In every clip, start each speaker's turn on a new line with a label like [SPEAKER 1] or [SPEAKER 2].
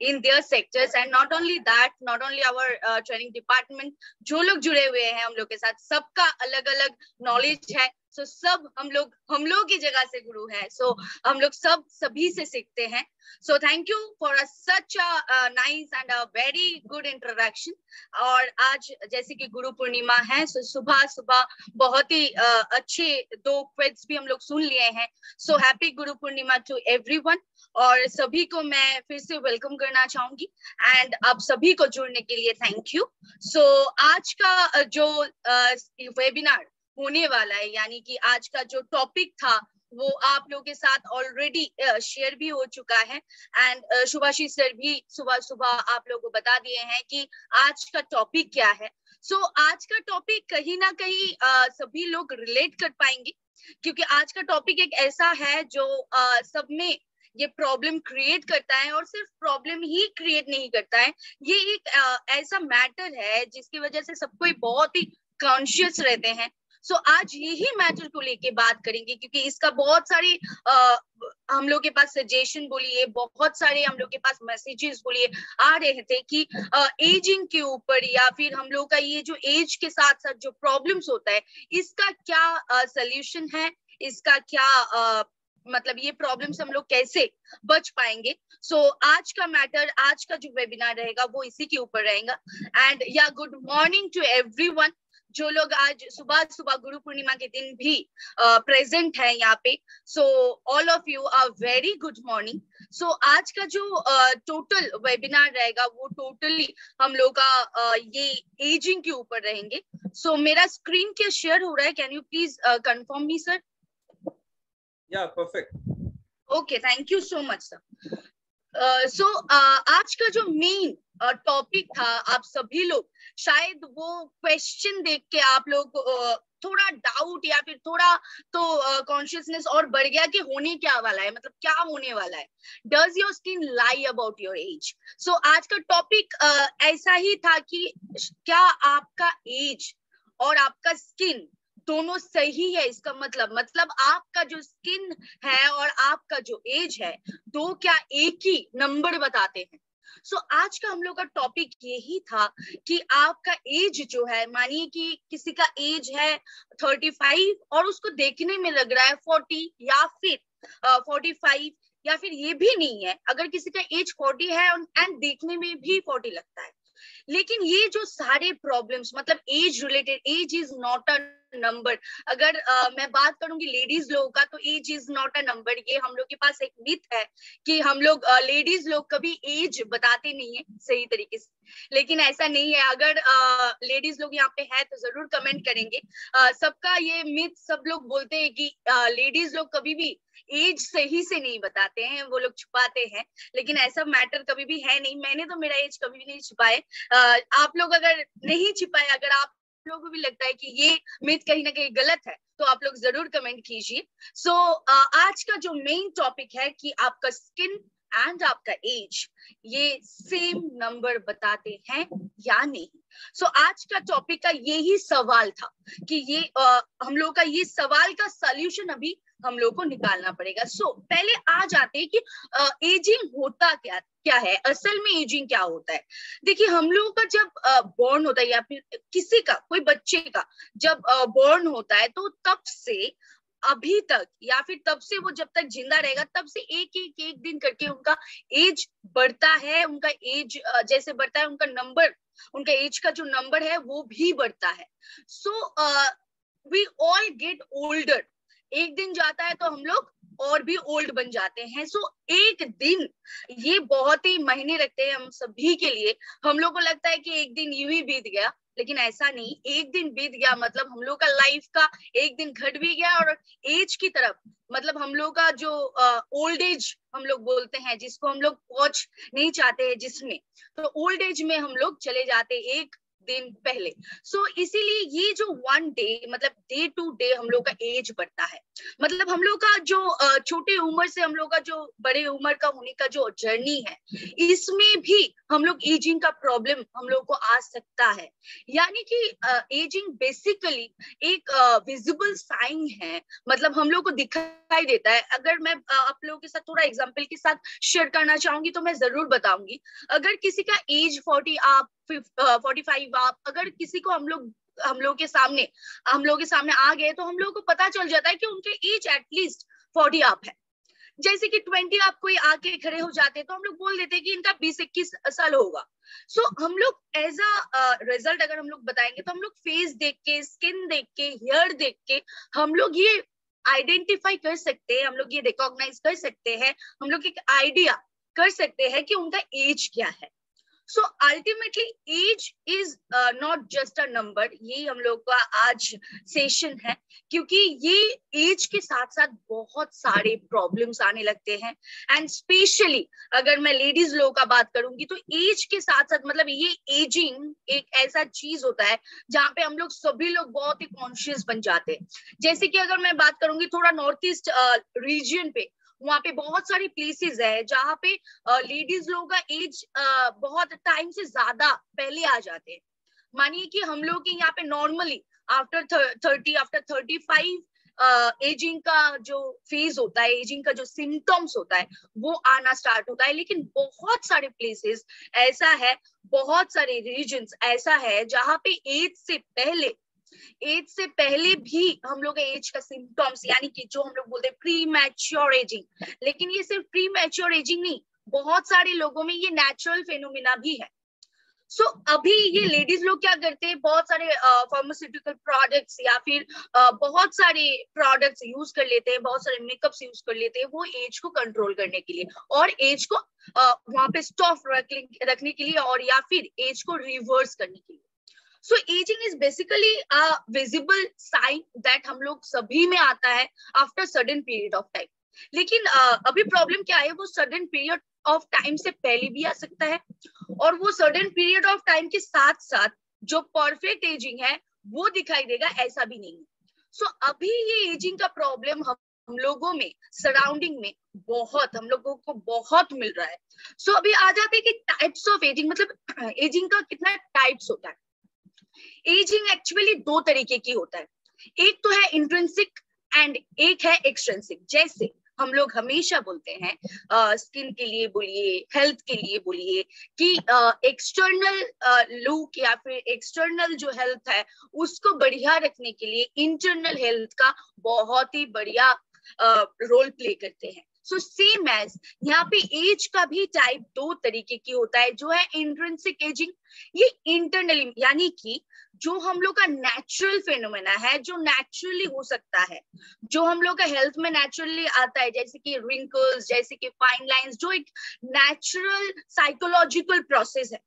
[SPEAKER 1] in their sectors, and not only that, not only our training department, जो लोग जुड़े हुए हैं हम लोग के साथ, सबका अलग अलग नॉलेज है. So सब हम लोग की जगह से गुरु है. So हम लोग सभी से सीखते हैं. So thank you for such a nice and a very good introduction. और आज जैसे कि गुरु पूर्णिमा है, so सुबह बहुत ही अच्छे 2 क्विज भी हम लोग सुन लिए हैं. So happy Guru Purnima to everyone. और सभी को मैं फिर से वेलकम करना चाहूंगी, एंड आप सभी को जुड़ने के लिए थैंक यू. सो आज का जो वेबिनार होने वाला है, यानी कि आज का जो टॉपिक था वो आप लोगों के साथ ऑलरेडी शेयर भी हो चुका है, एंड शुभाशीष सर भी सुबह आप लोगों को बता दिए हैं कि आज का टॉपिक क्या है. सो आज का टॉपिक कहीं ना कहीं सभी लोग रिलेट कर पाएंगे, क्योंकि आज का टॉपिक एक ऐसा है जो सब में ये प्रॉब्लम क्रिएट करता है, और सिर्फ प्रॉब्लम ही क्रिएट नहीं करता है, ये एक ऐसा मैटर है जिसकी वजह से सब कोई बहुत ही कॉन्शियस रहते हैं. सो आज यही मैटर को लेके बात करेंगे, क्योंकि इसका बहुत सारी हम लोग के पास सजेशन बोलिए, बहुत सारे हम लोग के पास मैसेजेस बोलिए आ रहे थे कि एजिंग के ऊपर, या फिर हम लोग का ये जो एज के साथ साथ जो प्रॉब्लम्स होता है, इसका क्या सोल्यूशन है, इसका क्या मतलब ये प्रॉब्लम्स हम लोग कैसे बच पाएंगे. सो आज का मैटर, आज का जो वेबिनार रहेगा वो इसी के ऊपर रहेगा. एंड या गुड मॉर्निंग टू एवरीवन, जो लोग आज सुबह गुरु पूर्णिमा के दिन भी प्रेजेंट है यहाँ पे. So all of you are very good morning. So आज का जो टोटल वेबिनार रहेगा वो टोटली हम लोग का ये एजिंग के ऊपर रहेंगे. सो मेरा स्क्रीन क्या शेयर हो रहा है? Can you please confirm me sir?
[SPEAKER 2] Yeah, perfect.
[SPEAKER 1] Okay, thank you so much sir. So आज का जो मेन टॉपिक था, आप सभी लोग शायद वो क्वेश्चन देख के आप लोग थोड़ा डाउट या फिर थोड़ा तो कॉन्शियसनेस और बढ़ गया कि होने क्या वाला है, मतलब क्या होने वाला है. Does your skin lie about your age? So आज का टॉपिक ऐसा ही था कि क्या आपका एज और आपका स्किन दोनों सही है. इसका मतलब आपका जो स्किन है और आपका जो एज है, दो क्या एक ही नंबर बताते हैं. सो आज का हम लोग का टॉपिक यही था कि आपका एज जो है, मानिए कि किसी का एज है 35 और उसको देखने में लग रहा है 40 या फिर 45, या फिर ये भी नहीं है, अगर किसी का एज 40 है एंड देखने में भी 40 लगता है. लेकिन ये जो सारे प्रॉब्लम्स, मतलब age related, age is not a number. अगर मैं बात करूंगी लेडीज लोगों का, तो age is not a number. ये हम लोग के पास एक मिथ है कि हम लोग लेडीज लोग कभी एज बताते नहीं है सही तरीके से, लेकिन ऐसा नहीं है. अगर लेडीज लोग यहाँ पे है तो जरूर कमेंट करेंगे. सबका ये मिथ, सब लोग बोलते हैं कि लेडीज लोग कभी भी एज सही से नहीं बताते हैं, वो लोग छुपाते हैं, लेकिन ऐसा मैटर कभी भी है नहीं. मैंने तो मेरा एज कभी भी नहीं छुपाए. आप लोग अगर नहीं छुपाए, अगर आप लोगों को भी लगता है कि ये मिथ कहीं ना कहीं गलत है, तो आप लोग जरूर कमेंट कीजिए. सो आज का जो मेन टॉपिक है कि आपका स्किन एंड आपका एज ये सेम नंबर बताते हैं या नहीं. सो आज का टॉपिक का यही सवाल था कि ये हम लोग का ये सवाल का सॉल्यूशन अभी हम लोग को निकालना पड़ेगा. सो पहले आ जाते हैं कि एजिंग होता क्या है, असल में एजिंग क्या होता है. देखिए, हम लोगों का जब बॉर्न होता है, या फिर किसी का, कोई बच्चे का जब बॉर्न होता है, तो तब से अभी तक, या फिर तब से वो जब तक जिंदा रहेगा, तब से एक दिन करके उनका एज बढ़ता है. उनका एज जैसे बढ़ता है, उनका नंबर, उनका एज का जो नंबर है वो भी बढ़ता है. So we all get older. एक दिन जाता है तो हम लोग और भी ओल्ड बन जाते हैं. सो एक दिन ये बहुत ही महीने रखते हैं हम सभी के लिए. हम लोग को लगता है कि एक दिन यूं ही बीत गया, लेकिन ऐसा नहीं. एक दिन बीत गया मतलब हम लोग का लाइफ का एक दिन घट भी गया, और एज की तरफ, मतलब हम लोग का जो ओल्ड एज हम लोग बोलते हैं, जिसको हम लोग पहुंच नहीं चाहते हैं जिसमें, तो ओल्ड एज में हम लोग चले जाते एक दिन पहले। इसीलिए ये जो 1 डे मतलब डे टू डे हम लोग का एज बढ़ता है, मतलब हम लोग का जो छोटे उम्र से हम लोग का जो बड़े उम्र का होने का जो जर्नी है, इसमें भी हम लोग एजिंग का प्रॉब्लम हम लोग को आ सकता है। यानी कि एजिंग बेसिकली एक विजिबल साइन है, मतलब हम लोग को दिखाई देता है। अगर मैं आप लोगों के साथ थोड़ा एग्जांपल के साथ शेयर करना चाहूंगी तो मैं जरूर बताऊंगी। अगर किसी का एज 40 आप 45 आप, अगर किसी को हम लोग के सामने आ गए तो हम लोग को पता चल जाता है कि उनके एज एटलीस्ट 40 आप है। जैसे कि 20 आप कोई आके खड़े हो जाते हैं तो हम लोग बोल देते हैं कि इनका 20-21 साल होगा। हम लोग एज अ रिजल्ट अगर हम लोग बताएंगे तो हम लोग फेस देख के, स्किन देख के, हेयर देख के हम लोग ये आइडेंटिफाई कर सकते हैं, हम लोग ये रिकॉग्नाइज कर सकते हैं, हम लोग एक आइडिया कर सकते हैं कि उनका एज क्या है। Ultimately age is not just a number, ये हम लोग का आज सेशन है, क्योंकि ये एज के साथ साथ बहुत सारे प्रॉब्लम्स आने लगते हैं। एंड स्पेशली अगर मैं लेडीज लोगों का बात करूंगी तो एज के साथ साथ मतलब ये एजिंग एक ऐसा चीज होता है जहाँ पे हम लोग सभी लोग बहुत ही कॉन्शियस बन जाते हैं। जैसे कि अगर मैं बात करूंगी थोड़ा नॉर्थ ईस्ट रीजन पे, वहाँ पे बहुत सारी प्लेसेस है जहाँ पे लेडीज लोगों का एज बहुत टाइम से ज्यादा पहले आ जाते हैं। मानिए कि हम लोग के यहाँ पे नॉर्मली आफ्टर 30 आफ्टर 35 एजिंग का जो फेज होता है, एजिंग का जो सिम्टम्स होता है वो आना स्टार्ट होता है। लेकिन बहुत सारे प्लेसेस ऐसा है, बहुत सारे रीजन्स ऐसा है जहाँ पे एज से पहले भी हम लोग एज का सिम्टम्स, यानी कि जो हम लोग बोलते हैं प्री मैच्योर एजिंग, लेकिन ये सिर्फ प्री मैच्योर एजिंग नहीं, बहुत सारे लोगों में ये नेचुरल फेनोमेना भी है। अभी ये लेडीज लोग क्या करते हैं, बहुत सारे फार्मास्यूटिकल प्रोडक्ट्स या फिर बहुत सारे प्रोडक्ट्स यूज कर लेते हैं, बहुत सारे मेकअप्स यूज कर लेते हैं वो एज को कंट्रोल करने के लिए और एज को वहां पे स्टॉप रखने के लिए और या फिर एज को रिवर्स करने के लिए। Aging is basically a visible sign that हम लोग सभी में आता है after sudden period of time. लेकिन अभी प्रॉब्लम क्या है, वो सडन पीरियड ऑफ टाइम से पहले भी आ सकता है और वो सडन पीरियड ऑफ टाइम के साथ साथ जो परफेक्ट एजिंग है वो दिखाई देगा, ऐसा भी नहीं है। अभी ये एजिंग का प्रॉब्लम हम लोगों में सराउंडिंग में हम लोगों को बहुत मिल रहा है। अभी आ जाते हैं कि टाइप्स ऑफ एजिंग, मतलब एजिंग का कितना टाइप्स होता है। एजिंग एक्चुअली 2 तरीके की होता है, एक तो है इंट्रिंसिक एंड एक है एक्सट्रिंसिक। जैसे हम लोग हमेशा बोलते हैं स्किन के लिए बोलिए, हेल्थ के लिए बोलिए कि एक्सटर्नल लुक या फिर एक्सटर्नल जो हेल्थ है उसको बढ़िया रखने के लिए इंटरनल हेल्थ का बहुत ही बढ़िया रोल प्ले करते हैं। सेम एज यहाँ पे एज का भी टाइप 2 तरीके की होता है, जो है इंट्रिंसिक एजिंग। ये इंटरनली यानी कि जो हम लोग का नेचुरल फेनोमेना है, जो नेचुरली हो सकता है, जो हम लोग का हेल्थ में नेचुरली आता है, जैसे कि रिंकल्स, जैसे कि फाइन लाइंस, जो एक नेचुरल साइकोलॉजिकल प्रोसेस है,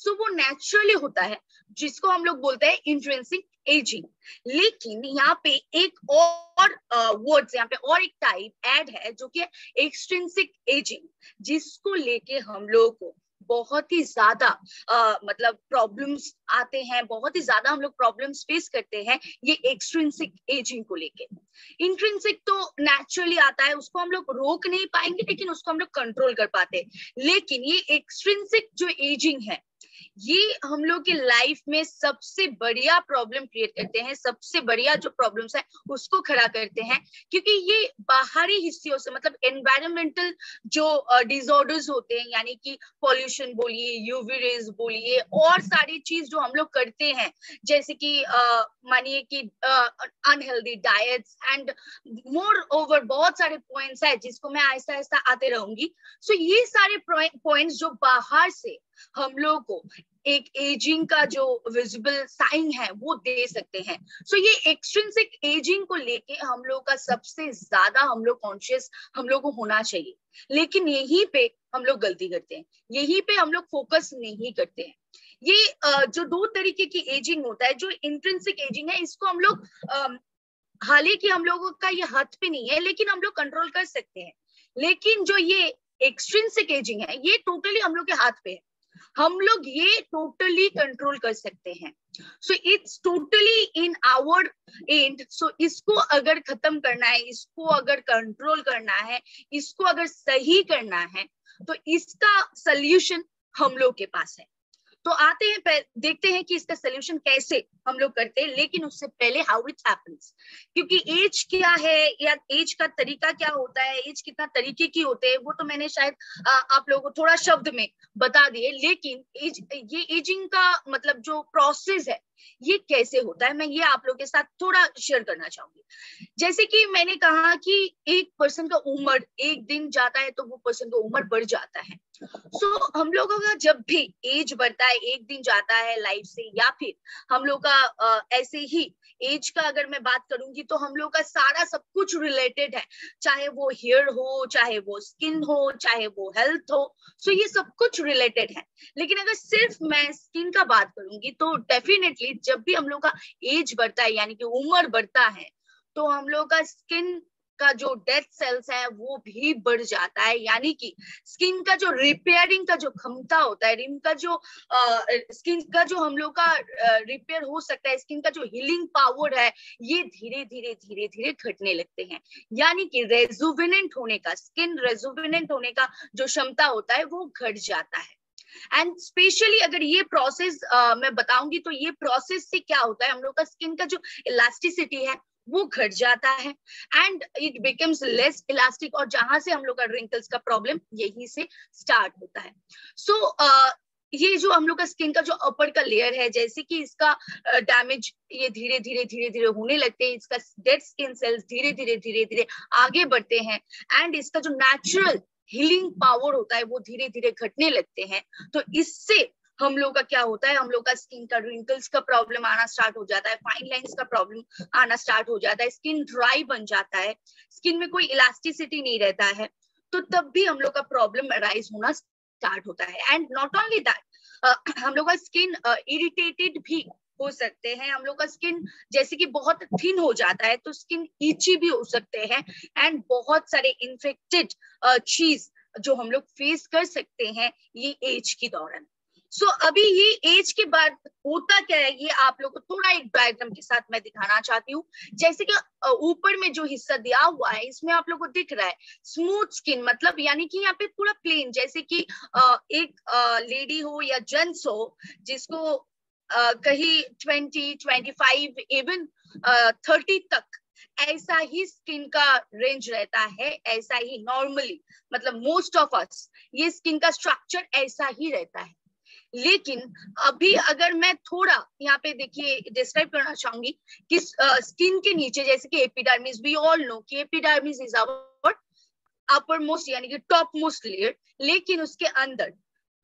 [SPEAKER 1] वो नेचुरली होता है, जिसको हम लोग बोलते हैं इंट्रिंसिक एजिंग। लेकिन यहाँ पे एक और वर्ड्स यहाँ पे और एक टाइप ऐड है जो कि एक्सट्रिंसिक एजिंग, जिसको लेके हम लोग को बहुत ही ज्यादा मतलब प्रॉब्लम्स आते हैं, बहुत ही ज्यादा हम लोग प्रॉब्लम्स फेस करते हैं ये एक्सट्रिंसिक एजिंग को लेके। इंट्रिंसिक तो नेचुरली आता है, उसको हम लोग रोक नहीं पाएंगे लेकिन उसको हम लोग कंट्रोल कर पाते हैं। लेकिन ये एक्सट्रिंसिक जो एजिंग है ये हम लोग की लाइफ में सबसे बढ़िया प्रॉब्लम क्रिएट करते हैं, सबसे बढ़िया जो प्रॉब्लम्स है उसको खड़ा करते हैं, क्योंकि ये बाहरी हिस्सों से मतलब एनवायरमेंटल जो डिसऑर्डर्स होते हैं, यानी कि पॉल्यूशन बोलिए, यूवी रेज बोलिए, और सारी चीज जो हम लोग करते हैं, जैसे कि मानिए कि unhealthy diets and more over बहुत सारे पॉइंट्स है जिसको मैं ऐसा ऐसा आते रहूंगी। ये सारे पॉइंट्स जो बाहर से हम लोग को एक एजिंग का जो विजिबल साइन है वो दे सकते हैं। ये एक्सट्रिंसिक एजिंग को लेके हम लोग का सबसे ज्यादा हम लोग कॉन्शियस हम लोग को होना चाहिए, लेकिन यहीं पे हम लोग गलती करते हैं, यहीं पे हम लोग फोकस नहीं करते हैं। ये जो 2 तरीके की एजिंग होता है, जो इंट्रिंसिक एजिंग है, इसको हम लोग हालांकि हम लोगों का ये हाथ पे नहीं है लेकिन हम लोग कंट्रोल कर सकते हैं। लेकिन जो ये एक्सट्रिंसिक एजिंग है ये टोटली हम लोग के हाथ पे है। हम लोग ये टोटली कंट्रोल कर सकते हैं। So it's totally in our hand. So इसको अगर खत्म करना है, इसको अगर कंट्रोल करना है, इसको अगर सही करना है, तो इसका सल्यूशन हम लोग के पास है। तो आते हैं, देखते हैं कि इसका सोल्यूशन कैसे हम लोग करते हैं। लेकिन उससे पहले हाउ इट हैपेंस, क्योंकि एज क्या है या एज का तरीका क्या होता है, एज कितना तरीके की होते हैं, वो तो मैंने शायद आप लोगों को थोड़ा शब्द में बता दिए। लेकिन ये एजिंग का मतलब जो प्रोसेस है ये कैसे होता है, मैं ये आप लोगों के साथ थोड़ा शेयर करना चाहूंगी। जैसे कि मैंने कहा कि एक पर्सन का उम्र एक दिन जाता है तो वो पर्सन का उम्र बढ़ जाता है। सो हम लोगों का जब भी एज बढ़ता है, एक दिन जाता है लाइफ से, या फिर हम लोग का ऐसे ही एज का अगर मैं बात करूंगी तो हम लोग का सारा सब कुछ रिलेटेड है, चाहे वो हेयर हो, चाहे वो स्किन हो, चाहे वो हेल्थ हो। सो ये सब कुछ रिलेटेड है। लेकिन अगर सिर्फ मैं स्किन का बात करूंगी तो डेफिनेटली जब भी हम लोग का एज बढ़ता है यानी कि उम्र बढ़ता है, तो हम लोग का स्किन का जो डेड सेल्स है वो भी बढ़ जाता है। यानी कि स्किन का जो रिपेयरिंग का जो क्षमता होता है, स्किन का जो हम लोग का रिपेयर हो सकता है, स्किन का जो हीलिंग पावर है, ये धीरे धीरे धीरे धीरे घटने लगते हैं। यानी कि रेजुविनेंट होने का, स्किन रेजुविनेंट होने का जो क्षमता होता है वो घट जाता है। एंड स्पेशली अगर ये प्रोसेस मैं बताऊंगी तो ये प्रोसेस से क्या होता है, हम लोग का स्किन का जो इलास्टिसिटी है वो घट जाता है and it becomes less elastic, और जहां से हम लोग का रिंकल्स का प्रॉब्लम यही से स्टार्ट होता है। सो ये जो हम लोग का स्किन का जो अपर का लेयर है, जैसे कि इसका डैमेज ये धीरे धीरे धीरे धीरे होने लगते हैं, इसका डेड स्किन सेल्स धीरे धीरे धीरे धीरे आगे बढ़ते हैं एंड इसका जो नेचुरल हीलिंग पावर होता है वो धीरे धीरे घटने लगते हैं। तो इससे हम लोग का क्या होता है, हम लोग का स्किन का रिंकल्स का प्रॉब्लम आना स्टार्ट हो जाता है, फाइन लाइंस का प्रॉब्लम आना स्टार्ट हो जाता है, स्किन ड्राई बन जाता है, स्किन में कोई इलास्टिसिटी नहीं रहता है। तो तब भी हम लोग का प्रॉब्लम अराइज होना स्टार्ट होता है। एंड नॉट ओनली दैट, हम लोग का स्किन इरिटेटेड भी हो सकते हैं। हम लोग का स्किन जैसे कि बहुत थिन हो जाता है तो स्किन इची भी हो सकते हैं एंड बहुत सारे इन्फेक्टेड चीज जो हम लोग फेस कर सकते हैं ये एज के दौरान। सो अभी ये एज के बाद होता क्या है, ये आप लोग को थोड़ा एक डायग्राम के साथ मैं दिखाना चाहती हूँ। जैसे कि ऊपर में जो हिस्सा दिया हुआ है इसमें आप लोग को दिख रहा है स्मूथ स्किन, मतलब यानी कि यहाँ पे पूरा प्लेन, जैसे कि एक लेडी हो या जेंट्स हो जिसको कहीं 20, 25 इवन 30 तक ऐसा ही स्किन का रेंज रहता है, ऐसा ही नॉर्मली, मतलब मोस्ट ऑफ अस ये स्किन का स्ट्रक्चर ऐसा ही रहता है। लेकिन अभी अगर मैं थोड़ा यहाँ पे देखिए डिस्क्राइब करना चाहूंगी कि स्किन के नीचे जैसे कि एपिडर्मिस, वी ऑल नो कि epidermis is our upper most यानी कि टॉप मोस्ट लेयर, लेकिन उसके अंदर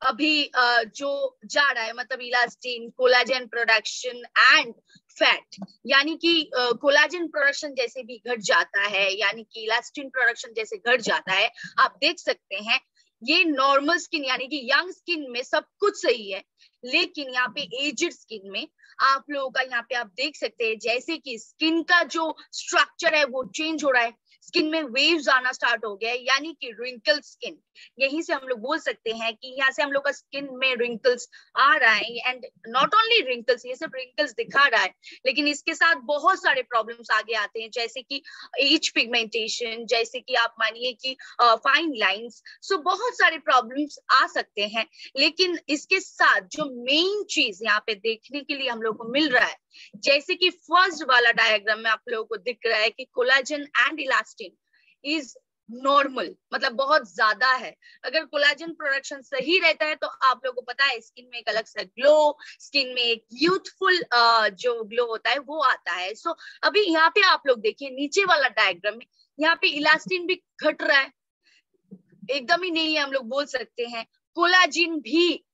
[SPEAKER 1] अभी जो जा रहा है मतलब elastin, collagen production and fat, यानी कि कोलाजन प्रोडक्शन जैसे भी घट जाता है, यानी कि इलास्टिन प्रोडक्शन जैसे घट जाता है। आप देख सकते हैं ये नॉर्मल स्किन यानी कि यंग स्किन में सब कुछ सही है, लेकिन यहाँ पे एज्ड स्किन में आप लोगों का यहाँ पे आप देख सकते हैं जैसे कि स्किन का जो स्ट्रक्चर है वो चेंज हो रहा है, स्किन में वेव्स आना स्टार्ट हो गया है, यानी कि रिंकल स्किन। यहीं से हम लोग बोल सकते हैं कि यहाँ से हम लोग का स्किन में रिंकल्स आ रहा है। एंड नॉट ओनली रिंकल्स, ये सिर्फ रिंकल्स दिखा रहा है, लेकिन इसके साथ बहुत सारे प्रॉब्लम्स आगे आते हैं, जैसे कि एज पिगमेंटेशन, जैसे कि आप मानिए कि फाइन लाइंस। सो बहुत सारे प्रॉब्लम्स आ सकते हैं। लेकिन इसके साथ जो मेन चीज यहाँ पे देखने के लिए हम लोग को मिल रहा है, जैसे कि फर्स्ट वाला डायग्राम में आप लोगों को दिख रहा है कि collagen and elastin is normal, मतलब बहुत ज्यादा है। अगर कोलाजन प्रोडक्शन सही रहता है तो आप लोगों को पता है स्किन में एक अलग सा ग्लो, स्किन में एक यूथफुल जो ग्लो होता है वो आता है। सो अभी यहाँ पे आप लोग देखिए नीचे वाला डायग्राम में यहाँ पे इलास्टिन भी घट रहा है, एकदम ही नहीं है हम लोग बोल सकते हैं, कोलाजिन भी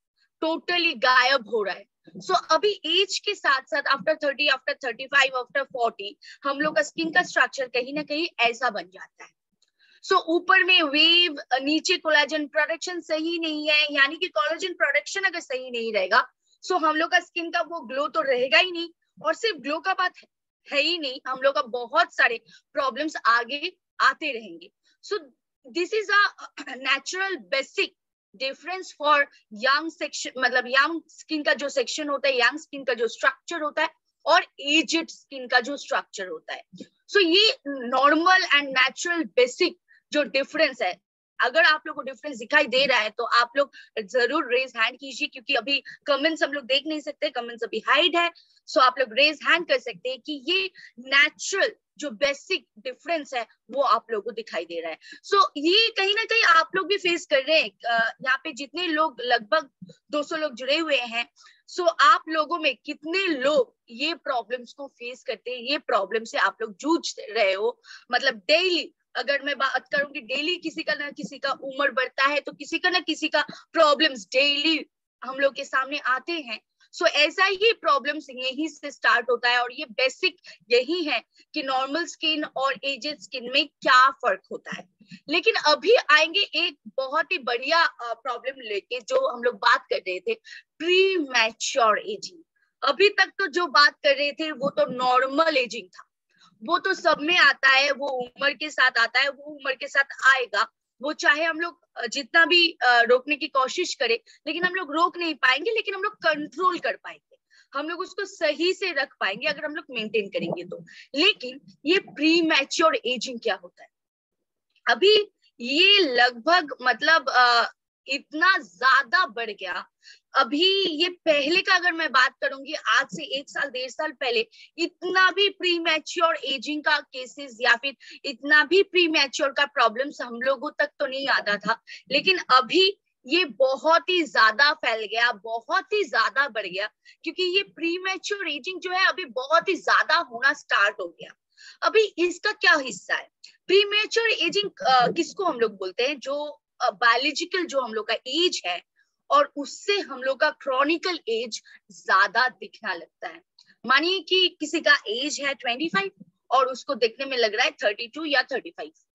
[SPEAKER 1] टोटली गायब हो रहा है। सो अभी एज के साथ साथ आफ्टर 30, आफ्टर 35, आफ्टर 40 हम लोग का स्किन का स्ट्रक्चर कहीं ना कहीं ऐसा बन जाता है। सो ऊपर में वेव, नीचे कोलाजन प्रोडक्शन सही नहीं है, यानी कि कोलाजन प्रोडक्शन अगर सही नहीं रहेगा सो हम लोग का स्किन का वो ग्लो तो रहेगा ही नहीं। और सिर्फ ग्लो का बात है ही नहीं, हम लोग का बहुत सारे प्रॉब्लम्स आगे आते रहेंगे। So this is a natural basic difference for young section, मतलब यंग स्किन का जो सेक्शन होता है, यंग स्किन का जो स्ट्रक्चर होता है और एजेड स्किन का जो स्ट्रक्चर होता है। सो ये नॉर्मल एंड नेचुरल बेसिक जो डिफरेंस है, अगर आप लोग को डिफरेंस दिखाई दे रहा है तो आप लोग जरूर रेज हैंड कीजिए, क्योंकि अभी कमेंट्स हम लोग देख नहीं सकते, कमेंट्स अभी हाइड है। सो आप लोग रेज हैंड कर सकते हैं कि ये नेचुरल जो बेसिक डिफरेंस है वो आप लोगों को दिखाई दे रहा है। सो ये कहीं ना कहीं आप लोग भी फेस कर रहे हैं। यहाँ पे जितने लोग, लगभग 200 लोग जुड़े हुए हैं, सो आप लोगों में कितने लोग ये प्रॉब्लम्स को फेस करते हैं, ये प्रॉब्लम से आप लोग जूझ रहे हो। मतलब डेली अगर मैं बात करूं कि डेली किसी का ना किसी का उम्र बढ़ता है, तो किसी का ना किसी का प्रॉब्लम्स डेली हम लोग के सामने आते हैं। सो ऐसा ही प्रॉब्लम्स यही से स्टार्ट होता है, और ये बेसिक यही है कि नॉर्मल स्किन और एजेड स्किन में क्या फर्क होता है। लेकिन अभी आएंगे एक बहुत ही बढ़िया प्रॉब्लम लेके, जो हम लोग बात कर रहे थे, प्री मैच्योर एजिंग। अभी तक तो जो बात कर रहे थे वो तो नॉर्मल एजिंग था, वो तो सब में आता है, वो उम्र के साथ आता है, वो उम्र के साथ आएगा। वो चाहे हम लोग जितना भी रोकने की कोशिश करें, लेकिन हम लोग रोक नहीं पाएंगे, लेकिन हम लोग कंट्रोल कर पाएंगे, हम लोग उसको सही से रख पाएंगे अगर हम लोग मेंटेन करेंगे तो। लेकिन ये प्री मैच्योर एजिंग क्या होता है? अभी ये लगभग मतलब इतना ज्यादा बढ़ गया। अभी ये पहले का अगर मैं बात करूंगी, आज से 1 साल 1.5 साल पहले इतना भी प्री मैच्योर एजिंग का केसेस या फिर इतना भी प्री मैच्योर का प्रॉब्लम्स हम लोगों तक तो नहीं आता था। लेकिन अभी ये बहुत ही ज्यादा फैल गया, बहुत ही ज्यादा बढ़ गया, क्योंकि ये प्री मैच्योर एजिंग जो है अभी बहुत ही ज्यादा होना स्टार्ट हो गया। अभी इसका क्या हिस्सा है? प्रीमेच्योर एजिंग किसको हम लोग बोलते हैं? जो बायोलॉजिकल जो हम लोग का एज है और उससे हम लोग का क्रॉनिकल एज ज्यादा दिखना लगता है। मानिए कि किसी का एज है 25 और उसको देखने में लग रहा है 32 या 35,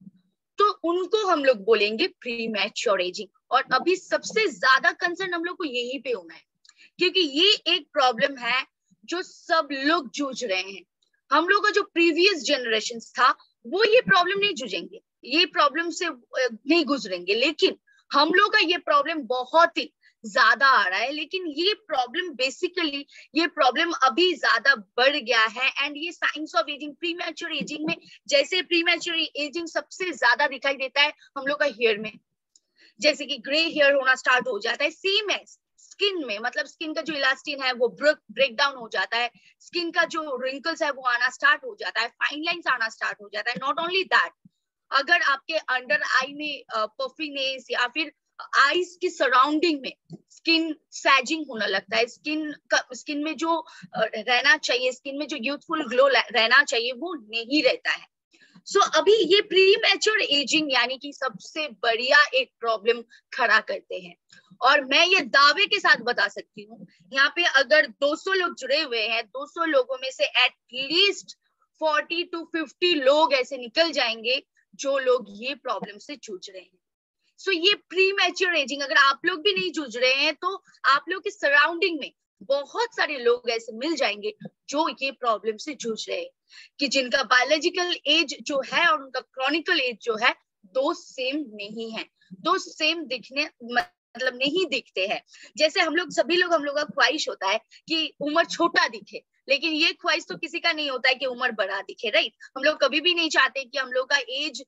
[SPEAKER 1] तो उनको हम लोग बोलेंगे प्रीमेच्योर एजिंग। और अभी सबसे ज्यादा कंसर्न हम लोग को यहीं पे होना है, क्योंकि ये एक प्रॉब्लम है जो सब लोग जूझ रहे हैं। हम लोग का जो प्रीवियस जनरेशन था वो ये प्रॉब्लम नहीं जूझेंगे, ये प्रॉब्लम से नहीं गुजरेंगे, लेकिन हम लोग का ये प्रॉब्लम बहुत ही ज्यादा आ रहा है। लेकिन ये प्रॉब्लम बेसिकली, ये प्रॉब्लम अभी ज्यादा बढ़ गया है। एंड ये science of ageing, premature ageing में, जैसे प्रीमैच्योर एजिंग सबसे ज्यादा दिखाई देता है हम लोग का हेयर में, जैसे कि ग्रे हेयर होना स्टार्ट हो जाता है। सेम है स्किन में, मतलब स्किन का जो इलास्टिन है वो ब्रेक डाउन हो जाता है, स्किन का जो रिंकल्स है वो आना स्टार्ट हो जाता है, फाइन लाइंस आना स्टार्ट हो जाता है। नॉट ओनली दैट, अगर आपके अंडर आई में पफीनेस या फिर आईज की सराउंडिंग में स्किन सैजिंग होने लगता है, स्किन में जो रहना चाहिए, स्किन में जो यूथफुल ग्लो रहना चाहिए वो नहीं रहता है। सो अभी ये प्री मैच्योर एजिंग यानी कि सबसे बढ़िया एक प्रॉब्लम खड़ा करते हैं। और मैं ये दावे के साथ बता सकती हूँ, यहाँ पे अगर 200 लोग जुड़े हुए हैं, 200 लोगों में से एटलीस्ट 40 to 50 लोग ऐसे निकल जाएंगे जो लोग ये प्रॉब्लम से जूझ रहे हैं। सो ये प्री मैच्योर एजिंग, अगर आप लोग भी नहीं जूझ रहे हैं तो आप लोग की सराउंडिंग में बहुत सारे लोग ऐसे मिल जाएंगे जो ये प्रॉब्लम से जूझ रहे हैं, कि जिनका बायोलॉजिकल एज जो है और उनका क्रॉनिकल एज जो है दो सेम नहीं है, दो सेम दिखने मतलब नहीं दिखते हैं। जैसे हम लोग सभी लोग, हम लोग का ख्वाहिश होता है कि उम्र छोटा दिखे, लेकिन ये ख्वाहिश तो किसी का नहीं होता है कि उम्र बड़ा दिखे, राइट? हम लोग कभी भी नहीं चाहते कि हम लोग का एज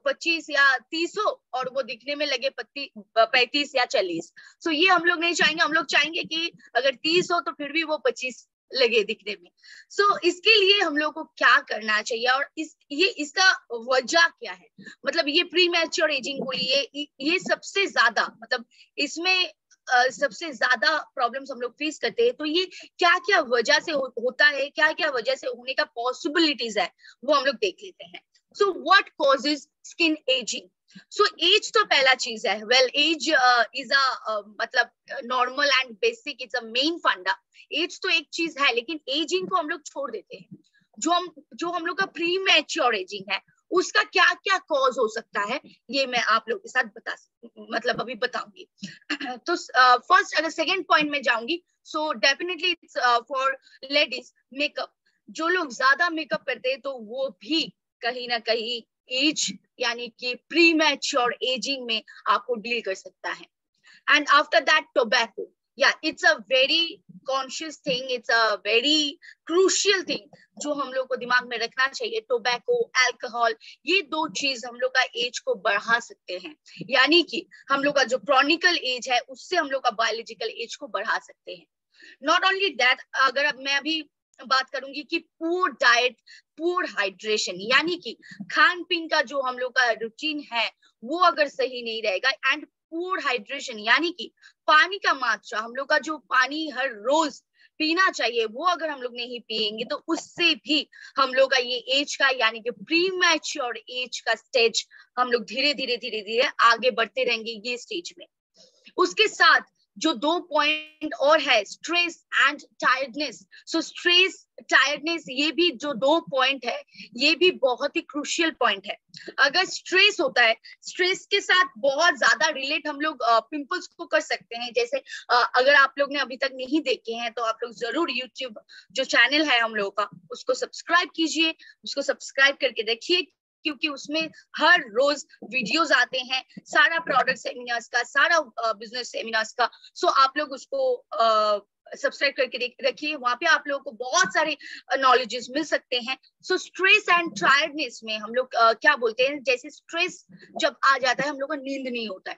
[SPEAKER 1] 25 या 30 हो और वो दिखने में लगे 35 या 40। सो ये हम लोग नहीं चाहेंगे। हम लोग चाहेंगे कि अगर 30 हो तो फिर भी वो 25 लगे दिखने में। सो इसके लिए हम लोग को क्या करना चाहिए, और इसका वजह क्या है? मतलब ये प्री मैच्योर एजिंग बोलिए, ये सबसे ज्यादा, मतलब इसमें सबसे ज्यादा प्रॉब्लम्स हम लोग फेस करते हैं। तो ये क्या क्या वजह से होता है, क्या क्या वजह से होने का पॉसिबिलिटीज है, वो हम लोग देख लेते हैं। So what causes skin aging? So age तो पहला चीज है। वेल, एज इज अ मतलब normal and basic, it's a main फंडा। एज तो एक चीज है, लेकिन एजिंग को हम लोग छोड़ देते हैं। जो हम लोग का प्री मैच्योर एजिंग है उसका क्या क्या कॉज हो सकता है, ये मैं आप लोगों के साथ मतलब अभी बताऊंगी। तो फर्स्ट, अगर सेकंड पॉइंट में जाऊंगी, so definitely it's for ladies makeup. जो लोग ज्यादा मेकअप करते हैं तो वो भी कहीं ना कहीं एज यानी कि प्री मैच्योर एजिंग में आपको डील कर सकता है। and after that tobacco. Yeah, it's a very conscious thing, it's a very crucial thing जो हम लोग को दिमाग में रखना चाहिए. टोबैको, अल्कोहल, ये दो चीज हम लोग का एज को बढ़ा सकते हैं. यानी कि हम लोग का जो क्रॉनिकल एज है उससे हम लोग का बायोलॉजिकल एज को बढ़ा सकते हैं. नॉट ओनली दैट, अगर अब मैं अभी बात करूंगी कि पुअर डाइट, पुअर हाइड्रेशन, यानी कि खान पीन का जो हम लोग का रूटीन है वो अगर सही नहीं रहेगा, एंड पुअर हाइड्रेशन यानी कि पानी का मात्रा, हम लोग का जो पानी हर रोज पीना चाहिए वो अगर हम लोग नहीं पिएंगे तो उससे भी हम लोग का ये एज का यानी कि प्री मैच्योर एज का स्टेज हम लोग धीरे धीरे धीरे धीरे आगे बढ़ते रहेंगे ये स्टेज में. उसके साथ जो 2 पॉइंट और है, stress and tiredness. So stress, tiredness, ये भी जो 2 पॉइंट है ये भी बहुत ही क्रूशियल पॉइंट है. अगर स्ट्रेस होता है, स्ट्रेस के साथ बहुत ज्यादा रिलेट हम लोग पिंपल्स को कर सकते हैं. जैसे अगर आप लोग ने अभी तक नहीं देखे हैं तो आप लोग जरूर यूट्यूब जो चैनल है हम लोग का उसको सब्सक्राइब कीजिए, उसको सब्सक्राइब करके देखिए, क्योंकि उसमें हर रोज वीडियोस आते हैं, सारा प्रोडक्ट सेमिनार्स का, सारा बिजनेस सेमिनार्स का. सो आप लोग उसको सब्सक्राइब करके रखिए, वहां पे आप लोगों को बहुत सारे नॉलेजेस मिल सकते हैं. सो स्ट्रेस एंड टायर्डनेस में हम लोग क्या बोलते हैं, जैसे स्ट्रेस जब आ जाता है हम लोग को नींद नहीं होता है,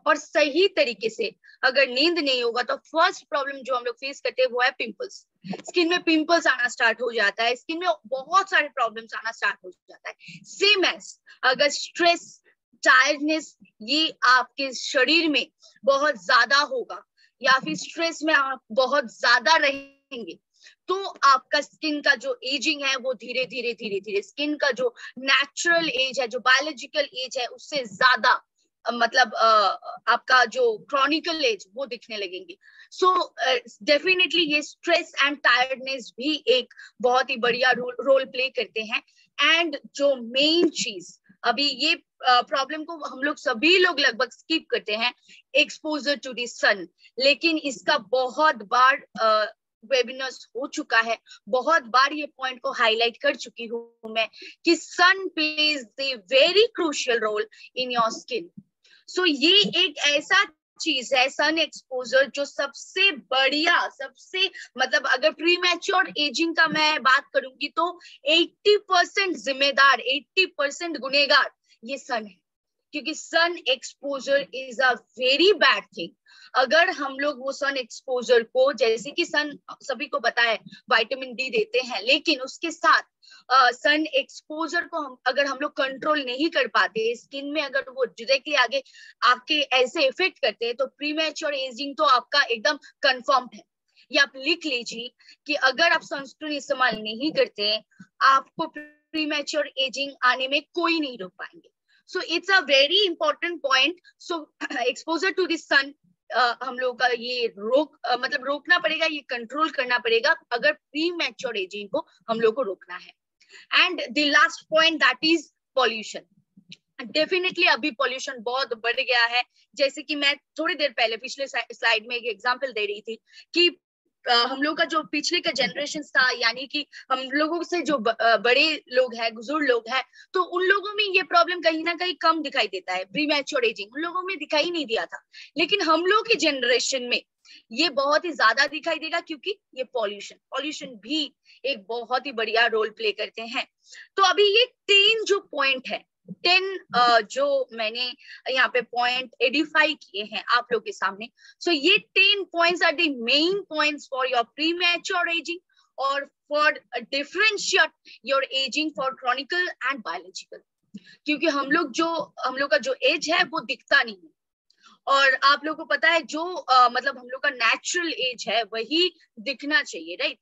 [SPEAKER 1] और सही तरीके से अगर नींद नहीं होगा तो फर्स्ट प्रॉब्लम जो हम लोग फेस करते हैं वो है पिंपल्स. स्किन में पिंपल्स आना स्टार्ट हो जाता है, स्किन में बहुत सारे प्रॉब्लम्स आना स्टार्ट हो जाता है. सेम एज अगर स्ट्रेस, टायर्डनेस ये आपके शरीर में बहुत ज्यादा होगा या फिर स्ट्रेस में आप बहुत ज्यादा रहेंगे तो आपका स्किन का जो एजिंग है वो धीरे धीरे धीरे धीरे स्किन का जो नेचुरल एज है, जो बायोलॉजिकल एज है उससे ज्यादा मतलब आपका जो क्रॉनिकल एज वो दिखने लगेंगे. सो डेफिनेटली ये स्ट्रेस एंड टायर्डनेस भी एक बहुत ही बढ़िया रोल प्ले करते हैं. एंड जो मेन चीज अभी ये प्रॉब्लम को हम लोग सभी लोग लगभग स्किप करते हैं, एक्सपोजर टू द सन. लेकिन इसका बहुत बार वेबिनार्स हो चुका है, बहुत बार ये पॉइंट को हाईलाइट कर चुकी हूँ मैं कि sun plays the very crucial role in your skin. So ये एक ऐसा चीज है, सन एक्सपोजर, जो सबसे बढ़िया, सबसे मतलब अगर प्री मैच्योर एजिंग का मैं बात करूंगी तो 80% जिम्मेदार, 80% गुनेगार ये सन है. क्योंकि sun exposure is a very bad thing. अगर हम लोग वो सन एक्सपोजर को, जैसे कि सन सभी को पता है विटामिन डी देते हैं, लेकिन उसके साथ सन एक्सपोजर को अगर हम लोग कंट्रोल नहीं कर पाते, स्किन में अगर वो डायरेक्टली आगे आके ऐसे इफेक्ट करते हैं तो प्रीमैच्योर एजिंग तो आपका एकदम कंफर्म है. ये आप लिख लीजिए कि अगर आप सनस्क्रीन इस्तेमाल नहीं करते आपको प्रीमैच्योर एजिंग आने में कोई नहीं रोक पाएंगे. So it's a very important point. So exposure to the sun हम लोग का ये मतलब रोकना पड़ेगा, ये कंट्रोल करना पड़ेगा अगर प्री मैच्योर एजिंग को हम लोग को रोकना है. And the last point that is pollution. Definitely अभी पॉल्यूशन बहुत बढ़ गया है. जैसे कि मैं थोड़ी देर पहले पिछले स्लाइड में एक एग्जांपल दे रही थी कि हम लोग का जो पिछले का जनरेशन था, यानी कि हम लोगों से जो बड़े लोग हैं, बुजुर्ग लोग हैं, तो उन लोगों में ये प्रॉब्लम कहीं ना कहीं कम दिखाई देता है. प्री मैच्योर एजिंग उन लोगों में दिखाई नहीं दिया था, लेकिन हम लोग की जनरेशन में ये बहुत ही ज्यादा दिखाई देगा क्योंकि ये पॉल्यूशन भी एक बहुत ही बढ़िया रोल प्ले करते हैं. तो अभी ये 3 जो पॉइंट है, 10 जो मैंने यहाँ पे पॉइंट एडिफाई किए हैं आप लोग के सामने. सो ये 10 points are the main points for your premature ageing और for differentiate your ageing for chronical and biological. क्योंकि हम लोग का जो एज है वो दिखता नहीं है, और आप लोगों को पता है जो मतलब हम लोग का नेचुरल एज है वही दिखना चाहिए, राइट.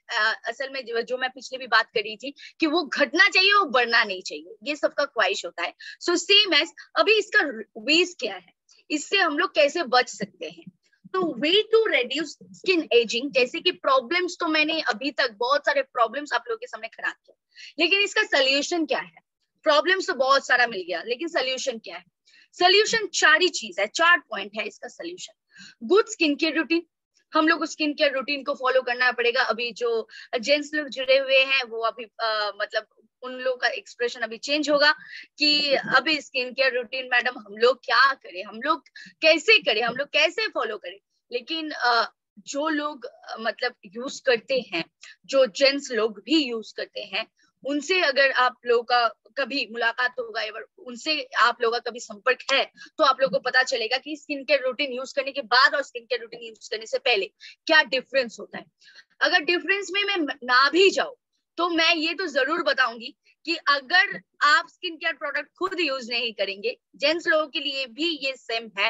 [SPEAKER 1] असल में जो मैं पिछले भी बात करी थी कि वो घटना चाहिए, वो बढ़ना नहीं चाहिए, ये सबका ख्वाहिश होता है. सो सेम एज अभी इसका वेज क्या है, इससे हम लोग कैसे बच सकते हैं. तो way to reduce skin aging, जैसे कि प्रॉब्लम्स तो मैंने अभी तक बहुत सारे प्रॉब्लम्स आप लोगों के सामने खड़ा किया, लेकिन इसका सोल्यूशन क्या है. प्रॉब्लम्स तो बहुत सारा मिल गया, लेकिन सोल्यूशन क्या है. सोल्यूशन 4 ही चीज है, 4 पॉइंट है इसका solution. Good skin care routine, हम लोग स्किन केयर रूटीन को फॉलो करना पड़ेगा. अभी जो जेंट्स लोग जुड़े हुए हैं वो अभी मतलब उन लोगों का एक्सप्रेशन अभी चेंज होगा कि अभी स्किन केयर रूटीन मैडम हम लोग क्या करें, हम लोग कैसे करें, हम लोग कैसे फॉलो करें। लेकिन जो लोग मतलब यूज करते हैं, जो जेंट्स लोग भी यूज करते हैं, उनसे अगर आप लोगों का कभी मुलाकात होगा या उनसे आप लोगों का कभी संपर्क है तो आप लोगों को पता चलेगा कि स्किन केयर रूटीन यूज करने के बाद और स्किन केयर रूटीन यूज करने से पहले क्या डिफरेंस होता है। अगर डिफरेंस में मैं ना भी जाऊं तो मैं ये तो जरूर बताऊंगी कि अगर आप स्किन केयर प्रोडक्ट खुद यूज नहीं करेंगे, जेंट्स लोगों के लिए भी ये सेम है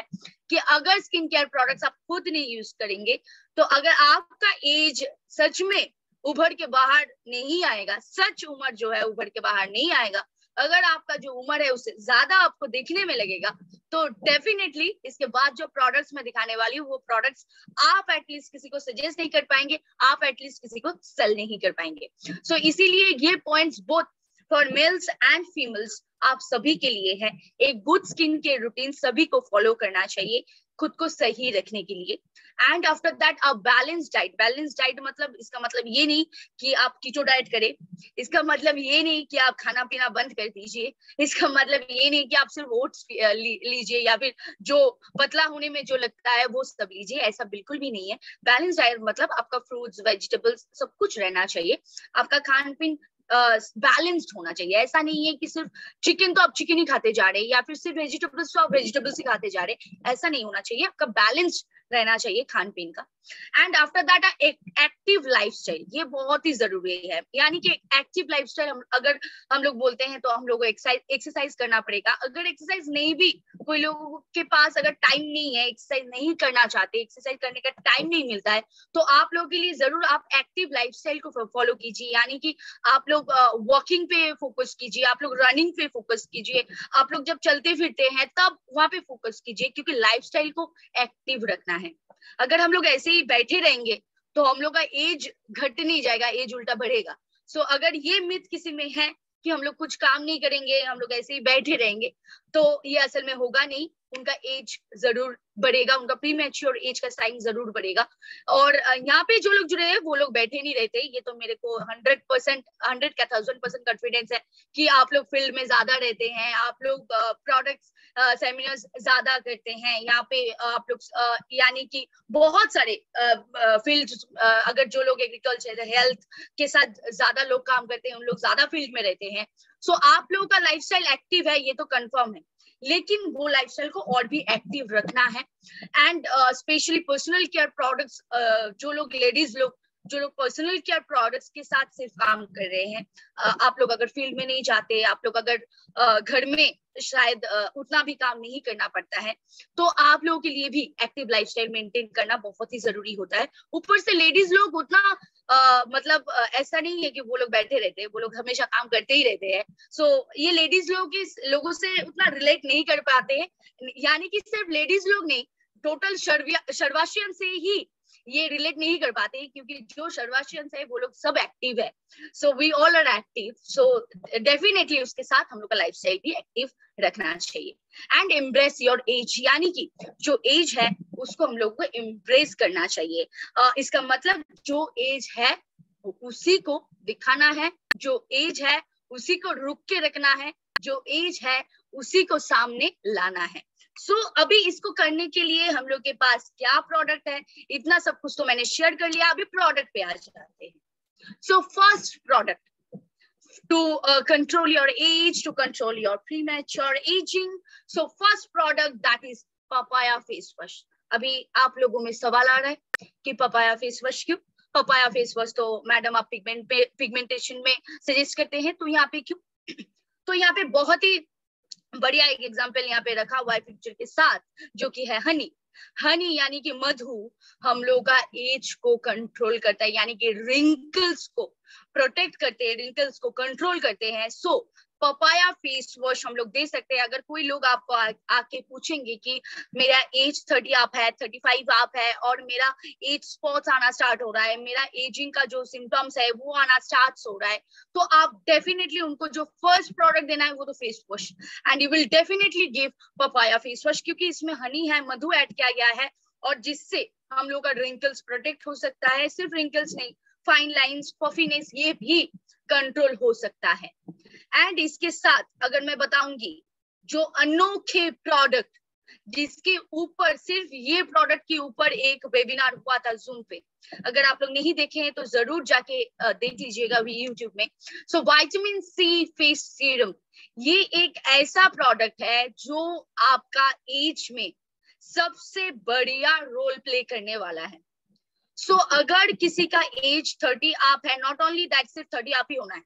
[SPEAKER 1] कि अगर स्किन केयर प्रोडक्ट्स आप खुद नहीं यूज करेंगे तो अगर आपका एज सच में उभर के बाहर नहीं आएगा, सच उम्र जो है उभर के बाहर नहीं आएगा, अगर आपका जो उम्र है उससे ज्यादा आपको देखने में लगेगा तो डेफिनेटली इसके बाद जो प्रोडक्ट्स मैं दिखाने वाली हूँ वो प्रोडक्ट्स आप एटलीस्ट किसी को सजेस्ट नहीं कर पाएंगे, आप एटलीस्ट किसी को सेल नहीं कर पाएंगे। सो इसीलिए ये points both for mails and females आप सभी के लिए है। एक गुड स्किन केयर रूटीन सभी को फॉलो करना चाहिए खुद को सही रखने के लिए। And after that a balance diet. Balance diet मतलब इसका मतलब ये नहीं कि आप कीटो डाइट करें, इसका मतलब ये नहीं कि आप खाना पीना बंद कर दीजिए, इसका मतलब ये नहीं कि आप सिर्फ ओट्स लीजिए या फिर जो पतला होने में जो लगता है वो सब लीजिए, ऐसा बिल्कुल भी नहीं है। बैलेंस डाइट मतलब आपका फ्रूट्स, वेजिटेबल्स सब कुछ रहना चाहिए, आपका खान पीन बैलेंस्ड होना चाहिए। ऐसा नहीं है कि सिर्फ चिकन तो आप चिकन ही खाते जा रहे हैं या फिर सिर्फ वेजिटेबल्स तो आप वेजिटेबल्स ही खाते जा रहे हैं, ऐसा नहीं होना चाहिए। आपका बैलेंस्ड रहना चाहिए खान पीन का। And after that active lifestyle, ये बहुत ही जरूरी है। यानी कि एक्टिव लाइफस्टाइल अगर हम लोग बोलते हैं तो हम लोग को एक्सरसाइज करना पड़ेगा। अगर एक्सरसाइज नहीं भी कोई लोगों के पास अगर टाइम नहीं है, एक्सरसाइज नहीं करना चाहते, एक्सरसाइज करने का टाइम नहीं मिलता है, तो आप लोगों के लिए जरूर आप एक्टिव लाइफस्टाइल को फॉलो कीजिए। यानी कि आप लोग वॉकिंग पे फोकस कीजिए, आप लोग रनिंग पे फोकस कीजिए, आप लोग जब चलते फिरते हैं तब वहां पे फोकस कीजिए, क्योंकि लाइफस्टाइल को एक्टिव रखना है। अगर हम लोग ऐसे ही बैठे रहेंगे तो हम लोग का एज घट नहीं जाएगा, एज उल्टा बढ़ेगा। सो अगर ये मिथ किसी में है कि हम लोग कुछ काम नहीं करेंगे, हम लोग ऐसे ही बैठे रहेंगे, तो ये असल में होगा नहीं। उनका एज जरूर बढ़ेगा, उनका प्रीमैच्योर एज का साइन जरूर बढ़ेगा। और यहाँ पे जो लोग जुड़े हैं वो लोग बैठे नहीं रहते, ये तो मेरे को 100% 100 का 1000% कॉन्फिडेंस है कि आप लोग फील्ड में ज्यादा रहते हैं, आप लोग प्रोडक्ट्स सेमिनार्स ज्यादा करते हैं। यहाँ पे आप लोग यानी कि बहुत सारे फील्ड, अगर जो लोग एग्रीकल्चर हेल्थ के साथ ज्यादा लोग काम करते हैं, उन लोग ज्यादा फील्ड में रहते हैं। सो आप लोगों का लाइफस्टाइल एक्टिव है, ये तो कंफर्म है, लेकिन वो लाइफस्टाइल को और भी एक्टिव रखना है। And specially personal care products, जो लोग लेडीज लोग जो लोग पर्सनल केयर प्रोडक्ट्स के साथ सिर्फ काम कर रहे हैं, आप लोग अगर फील्ड में नहीं जाते, आप लोग अगर घर में शायद उतना भी काम नहीं करना पड़ता है, तो आप लोगों के लिए भी एक्टिव लाइफस्टाइल मेंटेन करना बहुत ही जरूरी होता है। ऊपर से लेडीज लोग उतना मतलब ऐसा नहीं है कि वो लोग बैठे रहते हैं, वो लोग हमेशा काम करते ही रहते हैं। सो ये लेडीज लोगों से उतना रिलेट नहीं कर पाते हैं। यानी कि सिर्फ लेडीज लोग नहीं, टोटल शर्वाशियन से ही ये रिलेट नहीं कर पाते, क्योंकि जो शर्वाशियंस है वो लोग सब एक्टिव है। So we all are active, so definitely उसके साथ हम लोग का लाइफस्टाइल भी एक्टिव रखना चाहिए। एंड एम्ब्रेस योर एज, यानी कि जो एज है उसको हम लोग को एम्ब्रेस करना चाहिए। इसका मतलब जो एज है उसी को दिखाना है, जो एज है उसी को रुक के रखना है, जो एज है उसी को सामने लाना है। सो अभी इसको करने के लिए हम लोग के पास क्या प्रोडक्ट है, इतना सब कुछ तो मैंने शेयर कर लिया, अभी प्रोडक्ट पे आ जाते हैं। So first product to control your age, to control your premature aging. So first product that is papaya face wash. अभी आप लोगों में सवाल आ रहा है कि पपाया फेस वॉश क्यों? पपाया फेस वॉश तो मैडम आप पिगमेंटेशन में सजेस्ट करते हैं, तो यहाँ पे क्यों? तो यहाँ पे बहुत ही बढ़िया एक एग्जांपल यहाँ पे रखा हुआ है पिक्चर के साथ, जो कि है हनी। हनी यानी कि मधु हम लोग का एज को कंट्रोल करता है, यानी कि रिंकल्स को प्रोटेक्ट करते हैं, रिंकल्स को कंट्रोल करते हैं। सो पपाया फेस वॉश हम लोग दे सकते हैं। अगर कोई लोग आपको आके पूछेंगे कि मेरा एज 30 आप है, 35 आप है और मेरा एज स्पॉट्स आना स्टार्ट हो रहा है, मेरा एजिंग का जो सिम्टम्स है वो आना स्टार्ट हो रहा है, तो आप डेफिनेटली उनको जो फर्स्ट प्रोडक्ट देना है वो तो face wash, and you will definitely give papaya face wash, क्योंकि इसमें हनी है, मधु ऐड किया गया है, और जिससे हम लोग का रिंकल्स प्रोटेक्ट हो सकता है। सिर्फ रिंकल्स नहीं, फाइन लाइंस, पफीनेस, ये भी कंट्रोल हो सकता है। एंड इसके साथ अगर मैं बताऊंगी जो अनोखे प्रोडक्ट जिसके ऊपर सिर्फ ये प्रोडक्ट के ऊपर एक वेबिनार हुआ था जूम पे, अगर आप लोग नहीं देखे हैं तो जरूर जाके देख लीजिएगा भी यूट्यूब में। So vitamin C face serum ये एक ऐसा प्रोडक्ट है जो आपका एज में सबसे बढ़िया रोल प्ले करने वाला है। सो अगर किसी का एज 30 आप है, नॉट ओनली दैट सिर्फ 30 आप ही होना है,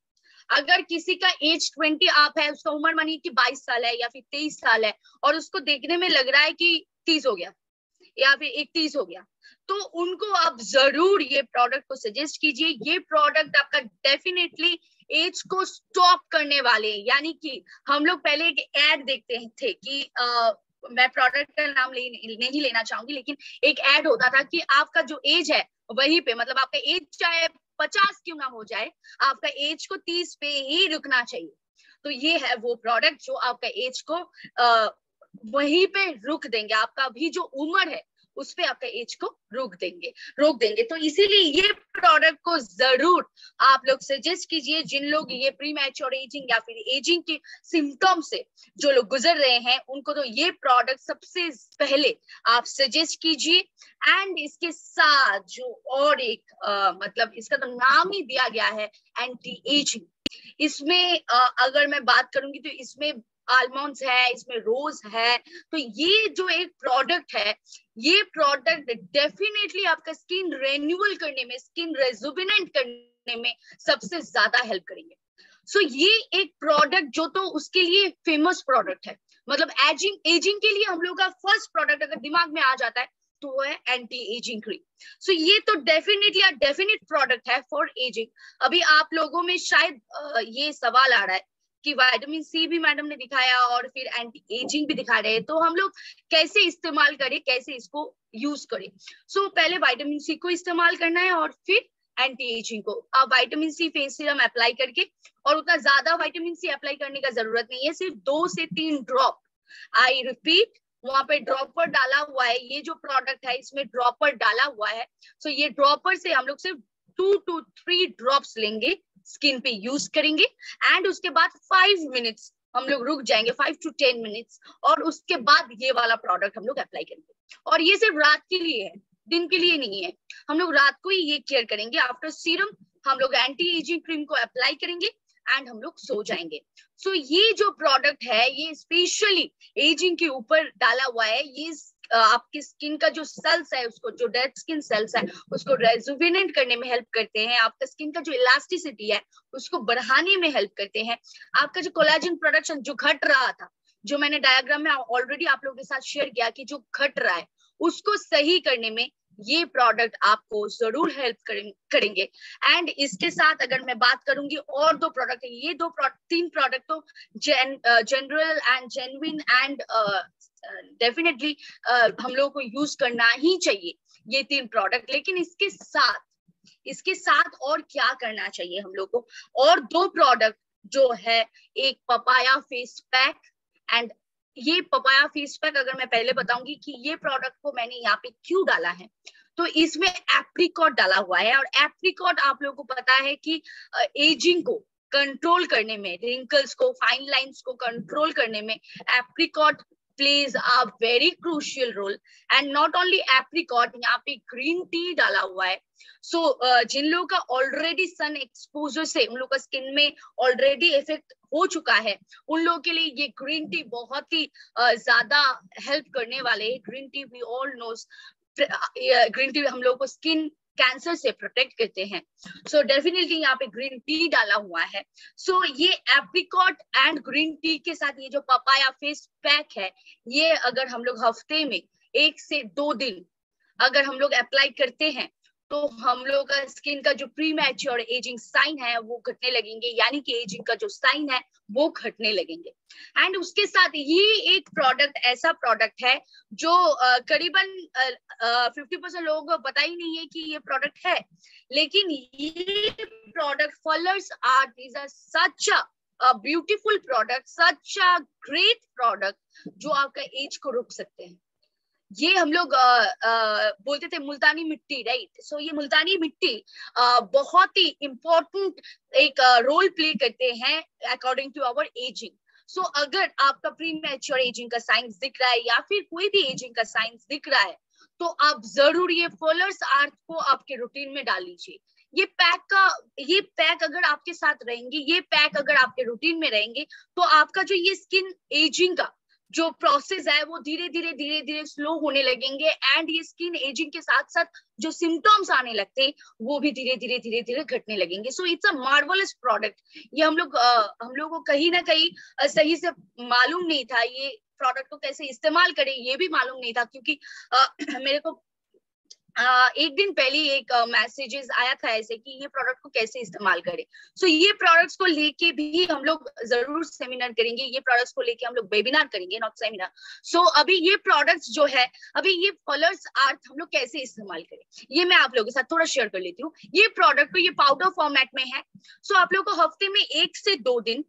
[SPEAKER 1] अगर किसी का एज 20 आप है, उसका उम्र मानिए कि 22 साल है या फिर 23 साल है और उसको देखने में लग रहा है कि 30 हो गया या फिर 31 हो गया, तो उनको आप जरूर ये प्रोडक्ट को सजेस्ट कीजिए। ये प्रोडक्ट आपका डेफिनेटली एज को स्टॉप करने वाले, यानी कि हम लोग पहले एक एड देखते थे कि मैं प्रोडक्ट का नाम नहीं लेना चाहूंगी, लेकिन एक एड होता था कि आपका जो एज है वही पे, मतलब आपका एज चाहे 50 क्यों ना हो जाए, आपका एज को 30 पे ही रुकना चाहिए। तो ये है वो प्रोडक्ट जो आपका एज को वहीं पे रुक देंगे, आपका अभी जो उम्र है उस पे आपका एज को रोक देंगे। तो इसीलिए ये प्रोडक्ट को जरूर आप लोग सजेस्ट कीजिए। जिन लोग ये प्री मैच्योर एजिंग या फिर एजिंग के सिम्टम से जो लोग गुजर रहे हैं उनको तो ये प्रोडक्ट सबसे पहले आप सजेस्ट कीजिए। एंड इसके साथ जो और एक मतलब इसका तो नाम ही दिया गया है एंटी एजिंग, इसमें अगर मैं बात करूंगी तो इसमें आलमंड्स है, इसमें रोज है। तो ये जो एक प्रोडक्ट है, ये प्रोडक्ट डेफिनेटली आपका स्किन रेन्यूअल करने में, स्किन रेजुविनेंट करने में सबसे ज्यादा हेल्प करेंगे। सो ये एक प्रोडक्ट जो तो उसके लिए फेमस प्रोडक्ट है, मतलब एजिंग के लिए हम लोग का फर्स्ट प्रोडक्ट अगर दिमाग में आ जाता है तो वो है एंटी एजिंग क्रीम। सो ये तो डेफिनेटली डेफिनेट प्रोडक्ट है फॉर एजिंग। अभी आप लोगों में शायद ये सवाल आ रहा है कि विटामिन सी भी मैडम ने दिखाया और फिर एंटी एजिंग भी दिखा रहे हैं, तो हम लोग कैसे इस्तेमाल करें, कैसे इसको यूज करें। सो पहले विटामिन सी को इस्तेमाल करना है और फिर एंटी एजिंग को। आप vitamin C face serum apply करके, और उतना ज्यादा विटामिन सी अप्लाई करने का जरूरत नहीं है, सिर्फ 2 से 3 ड्रॉप, आई रिपीट वहां पे ड्रॉपर डाला हुआ है, ये जो प्रोडक्ट है इसमें ड्रॉपर डाला हुआ है। सो ये ड्रॉपर से हम लोग सिर्फ 2 to 3 ड्रॉप्स लेंगे, स्किन पे यूज करेंगे एंड उसके बाद 5 मिनट्स हम लोग रुक जाएंगे, 5 to 10 मिनट्स, और उसके बाद ये वाला प्रोडक्ट हम लोग अप्लाई करेंगे। और ये सिर्फ रात के लिए है, दिन के लिए नहीं है, हम लोग रात को ही ये केयर करेंगे। आफ्टर सीरम हम लोग एंटी एजिंग क्रीम को अप्लाई करेंगे एंड हम लोग सो जाएंगे। सो ये जो प्रोडक्ट है ये स्पेशली एजिंग के ऊपर डाला हुआ है। ये आपकी स्किन का जो सेल्स है, उसको जो डेड स्किन सेल्स है उसको रेजुविनेंट करने में हेल्प करते हैं। आपका स्किन का जो इलास्टिसिटी है उसको बढ़ाने में हेल्प करते हैं। आपका जो कोलेजन प्रोडक्शन जो घट रहा था, जो मैंने डायग्राम में ऑलरेडी आप लोगों के साथ शेयर किया कि जो घट रहा है उसको सही करने में ये प्रोडक्ट आपको जरूर हेल्प करेंगे। एंड इसके साथ अगर मैं बात करूंगी और 2 प्रोडक्ट है, ये 3 प्रोडक्ट तो general and genuine and definitely हम लोगों को यूज करना ही चाहिए ये 3 प्रोडक्ट। लेकिन इसके साथ और क्या करना चाहिए हम लोग को, और 2 प्रोडक्ट जो है, एक पपाया फेस पैक। एंड ये पपाया फेस पैक अगर मैं पहले बताऊंगी कि ये प्रोडक्ट को मैंने यहाँ पे क्यों डाला है, तो इसमें एप्रिकॉट डाला हुआ है। और एप्रिकॉट आप लोगों को पता है कि एजिंग को कंट्रोल करने में, रिंकल्स को, फाइन लाइंस को कंट्रोल करने में apricot plays a very crucial role. And not only apricot, यहाँ पे ग्रीन टी डाला हुआ है। सो जिन लोगों का ऑलरेडी सन एक्सपोजर से उन लोगों का स्किन में ऑलरेडी इफेक्ट हो चुका है, उन लोगों के लिए ये ग्रीन टी बहुत ही ज्यादा हेल्प करने वाले हैं। Green tea we all knows, green tea हम लोगों को स्किन कैंसर से प्रोटेक्ट करते हैं। सो डेफिनेटली यहाँ पे ग्रीन टी डाला हुआ है। सो ये एप्रिकॉट एंड ग्रीन टी के साथ ये जो पपाया फेस पैक है, ये अगर हम लोग हफ्ते में 1 से 2 दिन अगर हम लोग अप्लाई करते हैं तो हम लोग का स्किन का जो प्री मैच्योर एजिंग साइन है वो घटने लगेंगे, यानी कि एजिंग का जो साइन है वो घटने लगेंगे। एंड उसके साथ ये एक प्रोडक्ट ऐसा प्रोडक्ट है जो करीबन 50% लोगों को पता ही नहीं है कि ये प्रोडक्ट है। लेकिन ये product followers are, these are such a beautiful product, such a great product जो आपका एज को रोक सकते हैं। ये हम लोग बोलते थे मुल्तानी मिट्टी, राइट? सो ये मुल्तानी मिट्टी बहुत ही इम्पोर्टेंट एक रोल प्ले करते हैं अकॉर्डिंग टू आवर एजिंग। सो अगर आपका प्री मैच्योर एजिंग का साइंस दिख रहा है या फिर कोई भी एजिंग का साइंस दिख रहा है, तो आप जरूर ये फुलर्स अर्थ को आपके रूटीन में डाल लीजिए। ये पैक अगर आपके साथ रहेंगे, ये पैक अगर आपके रूटीन में रहेंगे, तो आपका जो ये स्किन एजिंग का जो प्रोसेस है वो धीरे धीरे स्लो होने लगेंगे, एंड ये स्किन एजिंग के साथ साथ जो सिम्टम्स आने लगते हैं वो भी धीरे धीरे घटने लगेंगे। So it's a marvellous product. ये हम लोगों को कहीं ना कहीं सही से मालूम नहीं था, ये प्रोडक्ट को कैसे इस्तेमाल करें ये भी मालूम नहीं था, क्योंकि मेरे को एक दिन पहले एक मैसेजेस आया था ऐसे कि ये प्रोडक्ट को कैसे इस्तेमाल करें। सो ये प्रोडक्ट्स को लेके भी हम लोग जरूर सेमिनार करेंगे, ये प्रोडक्ट्स को लेके हम लोग वेबिनार करेंगे, नॉट सेमिनार। सो अभी ये प्रोडक्ट्स जो है, अभी ये फुलर्स अर्थ हम लोग कैसे इस्तेमाल करें ये मैं आप लोगों के साथ थोड़ा शेयर कर लेती हूँ। ये प्रोडक्ट तो ये पाउडर फॉर्मेट में है। सो आप लोग को हफ्ते में 1 से 2 दिन,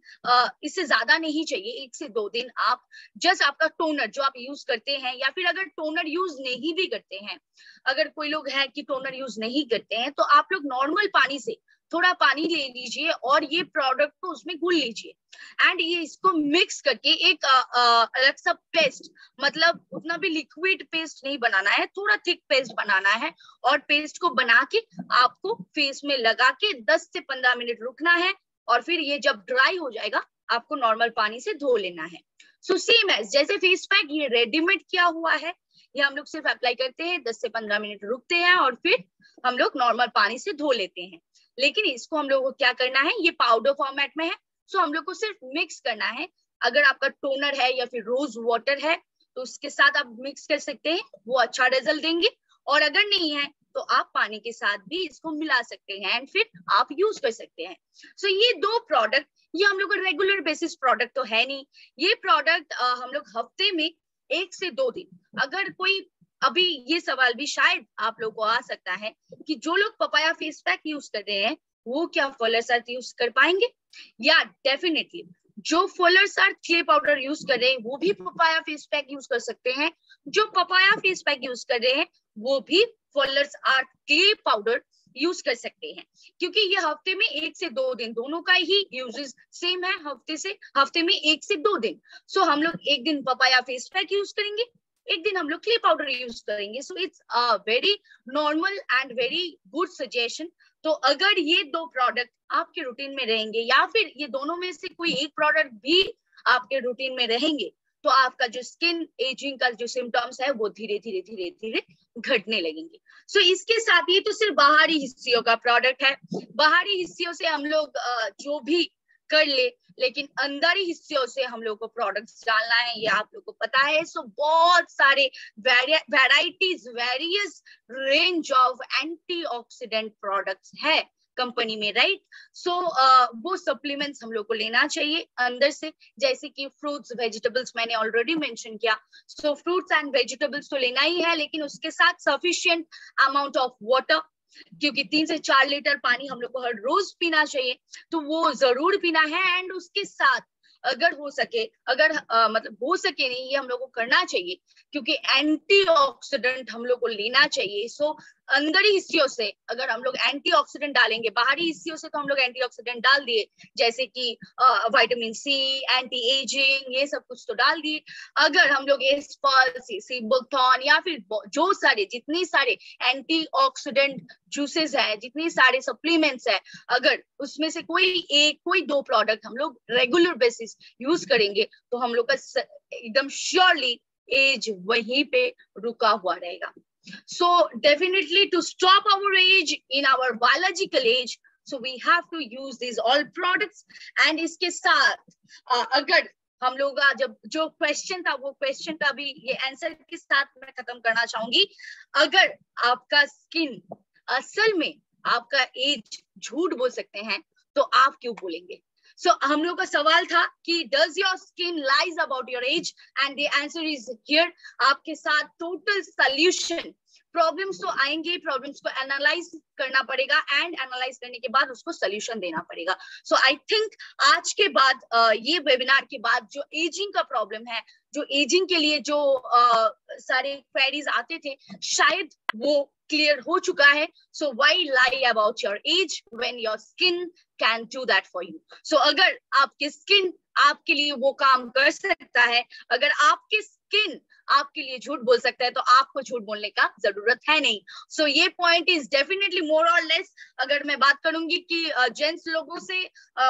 [SPEAKER 1] इससे ज्यादा नहीं चाहिए, 1 से 2 दिन आप जस्ट आपका टोनर जो आप यूज करते हैं, या फिर अगर टोनर यूज नहीं भी करते हैं, अगर कोई लोग हैं कि टोनर यूज नहीं करते हैं, तो आप लोग नॉर्मल पानी से थोड़ा पानी ले लीजिए और ये प्रोडक्ट को उसमें घुल लीजिए, एंड ये इसको मिक्स करके एक अलग सा पेस्ट, मतलब उतना भी लिक्विड पेस्ट नहीं बनाना है, थोड़ा थिक पेस्ट बनाना है, और पेस्ट को बना के आपको फेस में लगा के 10 से 15 मिनट रुकना है, और फिर ये जब ड्राई हो जाएगा आपको नॉर्मल पानी से धो लेना है। सो सेम एज जैसे फेस पैक, ये रेडीमेड किया हुआ है, ये हम लोग सिर्फ अप्लाई करते हैं, 10 से 15 मिनट रुकते हैं और फिर हम लोग नॉर्मल पानी से धो लेते हैं। लेकिन इसको हम लोग को क्या करना है, ये पाउडर फॉर्मेट में है, सो हम लोग को सिर्फ मिक्स करना है। अगर आपका टोनर है या फिर रोज वाटर है तो उसके साथ आप मिक्स कर सकते हैं, वो अच्छा रिजल्ट देंगे, और अगर नहीं है तो आप पानी के साथ भी इसको मिला सकते हैं एंड फिर आप यूज कर सकते हैं। सो ये 2 प्रोडक्ट, ये हम लोग का रेगुलर बेसिस प्रोडक्ट तो है नहीं, ये प्रोडक्ट हम लोग हफ्ते में 1 से 2 दिन, अगर कोई, अभी ये सवाल भी शायद आप लोग को आ सकता है कि जो लोग पपाया फेस पैक यूज कर रहे हैं वो क्या फुलर्स अर्थ यूज कर पाएंगे? या डेफिनेटली जो फुलर्स अर्थ क्ले पाउडर यूज कर रहे हैं वो भी पपाया फेस पैक यूज कर सकते हैं, जो पपाया फेस पैक यूज कर रहे हैं वो भी फुलर्स अर्थ क्ले पाउडर यूज कर सकते हैं, क्योंकि ये हफ्ते में 1 से 2 दिन, दोनों का ही यूजेस सेम है, हफ्ते में 1 से 2 दिन। सो हम लोग एक दिन पपाया फेस पैक यूज करेंगे, एक दिन हम लोग क्ले पाउडर यूज करेंगे। So it's a very normal and very good suggestion. तो अगर ये 2 प्रोडक्ट आपके रूटीन में रहेंगे, या फिर ये दोनों में से कोई एक प्रोडक्ट भी आपके रूटीन में रहेंगे, तो आपका जो स्किन एजिंग का जो सिम्टम्स है वो धीरे धीरे घटने लगेंगे। सो इसके साथ ये तो सिर्फ बाहरी हिस्सों का प्रोडक्ट है, बाहरी हिस्सों से हम लोग जो भी कर ले, लेकिन अंदरी हिस्सों से हम लोग को प्रोडक्ट्स डालना है, ये आप लोग को पता है। सो बहुत सारे varieties, various range of antioxidant products है कंपनी में, राइट? सो वो सप्लीमेंट्स हम लोग को लेना चाहिए अंदर से, जैसे कि फ्रूट्स, वेजिटेबल्स मैंने ऑलरेडी मेंशन किया। सो फ्रूट्स एंड वेजिटेबल्स तो लेना ही है, लेकिन उसके साथ सफिशिएंट अमाउंट ऑफ वाटर, क्योंकि 3 से 4 लीटर पानी हम लोग को हर रोज पीना चाहिए, तो वो जरूर पीना है। एंड उसके साथ अगर हो सके, मतलब हो सके नहीं, ये हम लोग को करना चाहिए, क्योंकि एंटीऑक्सीडेंट हम लोग को लेना चाहिए। सो अंदरी हिस्सों से अगर हम लोग एंटीऑक्सीडेंट डालेंगे, बाहरी हिस्सों से तो हम लोग एंटीऑक्सीडेंट डाल दिए, जैसे कि विटामिन सी, एंटी एजिंग, ये सब कुछ तो डाल दिए। अगर हम लोग बुल्थॉन या फिर जो सारे जितने सारे एंटीऑक्सीडेंट जूसेस है, जितने सारे सप्लीमेंट्स है, अगर उसमें से कोई 2 प्रोडक्ट हम लोग रेगुलर बेसिस यूज करेंगे, तो हम लोग का एकदम श्योरली एज वहीं पे रुका हुआ रहेगा। So definitely to stop our age in our biological age, so we have to use these all products। and इसके साथ अगर हम लोग का जब जो क्वेश्चन था, वो क्वेश्चन का भी ये आंसर के साथ मैं खत्म करना चाहूंगी। अगर आपका स्किन असल में आपका एज झूठ बोल सकते हैं, तो आप क्यों बोलेंगे? सो हम लोग का सवाल था कि does your skin lies about your as, and the answer is here. आपके साथ टोटल सॉल्यूशन प्रॉब्लम्स तो आएंगे, प्रॉब्लम्स को एनालाइज करना पड़ेगा एंड एनालाइज करने के बाद उसको सोल्यूशन देना पड़ेगा. सो आई थिंक आज के बाद ये वेबिनार के बाद जो एजिंग का प्रॉब्लम है, जो एजिंग के लिए जो सारे क्वेरीज आते थे, शायद वो क्लियर हो चुका है. So why lie about your age when your skin can do that for you. So अगर आपकी स्किन आपके लिए वो काम कर सकता है, अगर आपकी स्किन आपके लिए झूठ बोल सकता है, तो आपको झूठ बोलने का जरूरत है नहीं. सो ये पॉइंट इज डेफिनेटली मोर और लेस, अगर मैं बात करूंगी कि जेंट्स लोगों से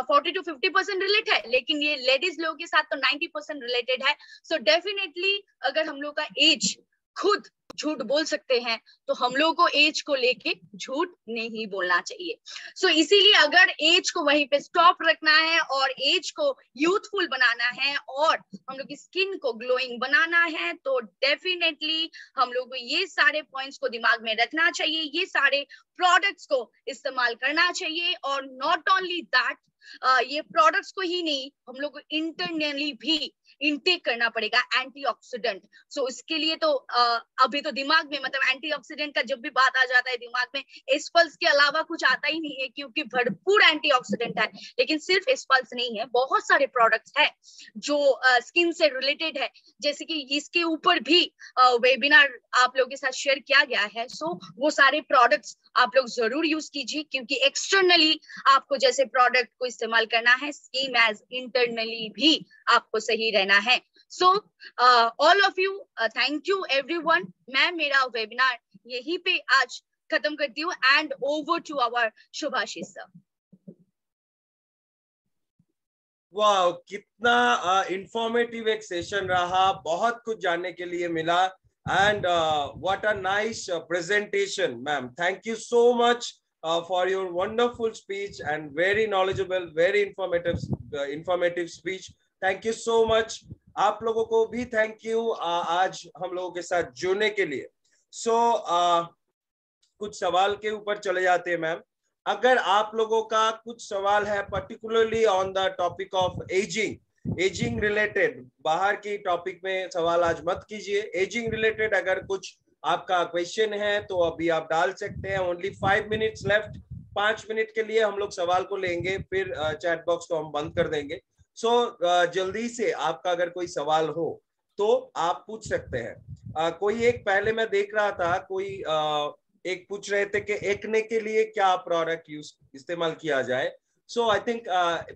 [SPEAKER 1] 40 to 50% रिलेट है, लेकिन ये लेडीज लोगों के साथ तो 90% रिलेटेड है. सो डेफिनेटली अगर हम लोग का एज खुद झूठ बोल सकते हैं, तो हम लोग को एज को लेके झूठ नहीं बोलना चाहिए. सो इसीलिए अगर एज को वहीं पे स्टॉप रखना है और एज को यूथफुल बनाना है और हम लोग की स्किन को ग्लोइंग बनाना है, तो डेफिनेटली हम लोग को ये सारे पॉइंट्स को दिमाग में रखना चाहिए, ये सारे प्रोडक्ट्स को इस्तेमाल करना चाहिए. और नॉट ओनली दैट, ये प्रोडक्ट्स को ही नहीं, हम लोग को इंटरनली भी इनटेक करना पड़ेगा एंटीऑक्सीडेंट. सो इसके लिए तो अभी तो दिमाग में, मतलब एंटीऑक्सीडेंट का जब भी बात आ जाता है दिमाग में, एस्पल्स के अलावा कुछ आता ही नहीं है, क्योंकि भरपूर एंटीऑक्सीडेंट है. लेकिन सिर्फ एस्पल्स नहीं है, बहुत सारे प्रोडक्ट्स है जो स्किन से रिलेटेड है, जैसे कि इसके ऊपर भी वेबिनार आप लोगों के साथ शेयर किया गया है. सो वो सारे प्रोडक्ट्स आप लोग जरूर यूज कीजिए, क्योंकि एक्सटर्नली आपको जैसे प्रोडक्ट को इस्तेमाल करना है, सेम एज इंटरनली भी आपको सही रहना है. So all of you, thank you everyone. मैं मेरा वेबिनार यहीं पे आज खत्म करती हूँ and over to our Shubhashish sir.
[SPEAKER 2] वाह, कितना इंफॉर्मेटिव एक सेशन रहा, बहुत कुछ जानने के लिए मिला. And what a nice presentation, ma'am. Thank you so much for your wonderful speech and very knowledgeable, very informative speech. Thank you so much. आप लोगों को भी thank you आज हम लोगों के साथ जुड़ने के लिए. So कुछ सवाल के ऊपर चले जाते हैं मैम. अगर आप लोगों का कुछ सवाल है particularly on the topic of ageing related, बाहर की टॉपिक में सवाल आज मत कीजिए. एजिंग रिलेटेड अगर कुछ आपका क्वेश्चन है तो अभी आप डाल सकते हैं. Only 5 minutes left. 5 मिनट के लिए हम लोग सवाल को लेंगे, फिर चैट बॉक्स को हम बंद कर देंगे. सो जल्दी से आपका अगर कोई सवाल हो तो आप पूछ सकते हैं. कोई एक पहले मैं देख रहा था, कोई एक पूछ रहे थे कि एक्ने के लिए क्या प्रोडक्ट इस्तेमाल किया जाए. So I think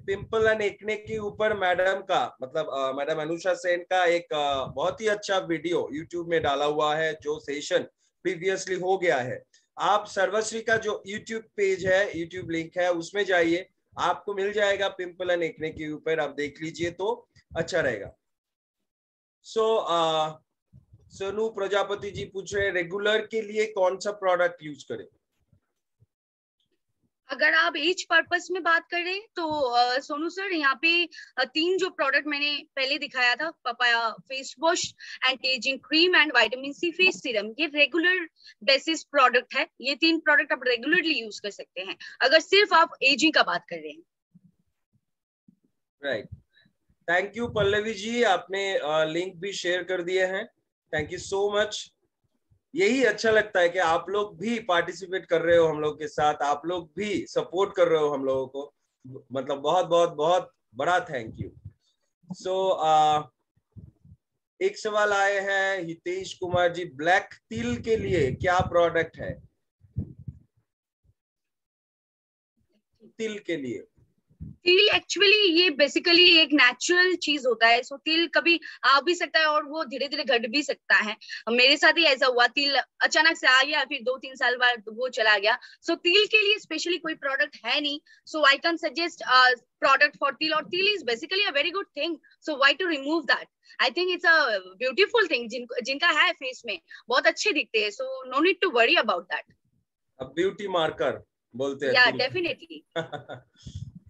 [SPEAKER 2] pimple and acne के ऊपर मैडम का, मतलब मैडम अनुषा सेन का एक बहुत ही अच्छा वीडियो यूट्यूब में डाला हुआ है, जो सेशन प्रीवियसली हो गया है. आप सर्वश्री का जो यूट्यूब पेज है, यूट्यूब लिंक है, उसमें जाइए, आपको मिल जाएगा पिंपल एंड एक्ने के ऊपर, आप देख लीजिए तो अच्छा रहेगा. सो सोनू प्रजापति जी पूछ रहे हैं रेगुलर के लिए कौन सा प्रोडक्ट यूज करें.
[SPEAKER 1] अगर आप एज पर्पस में बात कर रहे हैं तो सोनू सर, यहाँ पे 3 जो प्रोडक्ट मैंने पहले दिखाया था, papaya face wash, anti aging cream and vitamin C face serum, ये रेगुलर बेसिस प्रोडक्ट है. ये 3 प्रोडक्ट आप रेगुलरली यूज कर सकते हैं अगर सिर्फ आप एजिंग का बात कर रहे हैं.
[SPEAKER 2] Right. Thank you Pallavi ji, आपने लिंक भी शेयर कर दिए हैं. Thank you so much. यही अच्छा लगता है कि आप लोग भी पार्टिसिपेट कर रहे हो हम लोग के साथ, आप लोग भी सपोर्ट कर रहे हो हम लोगों को, मतलब बहुत बहुत बहुत बड़ा थैंक यू. सो एक सवाल आए हैं हितेश कुमार जी, ब्लैक तिल के लिए क्या प्रोडक्ट है. तिल के लिए,
[SPEAKER 1] तिल एक्चुअली ये बेसिकली एक नेचुरल चीज होता है. सो तिल कभी आ भी सकता है और वो धीरे धीरे घट भी सकता है. मेरे साथ ही ऐसा हुआ, तिल अचानक से आ गया, फिर 2-3 साल बाद वो चला गया. सो तिल के लिए स्पेशली कोई प्रोडक्ट है नहीं. So I can suggest product for तिल, और तिल is basically a very good thing. So why to remove that. I think it's a beautiful thing. जिनका है फेस में बहुत अच्छे दिखते हैं. So no need to worry about that.
[SPEAKER 2] Beauty marker बोलते हैं.
[SPEAKER 1] या definitely.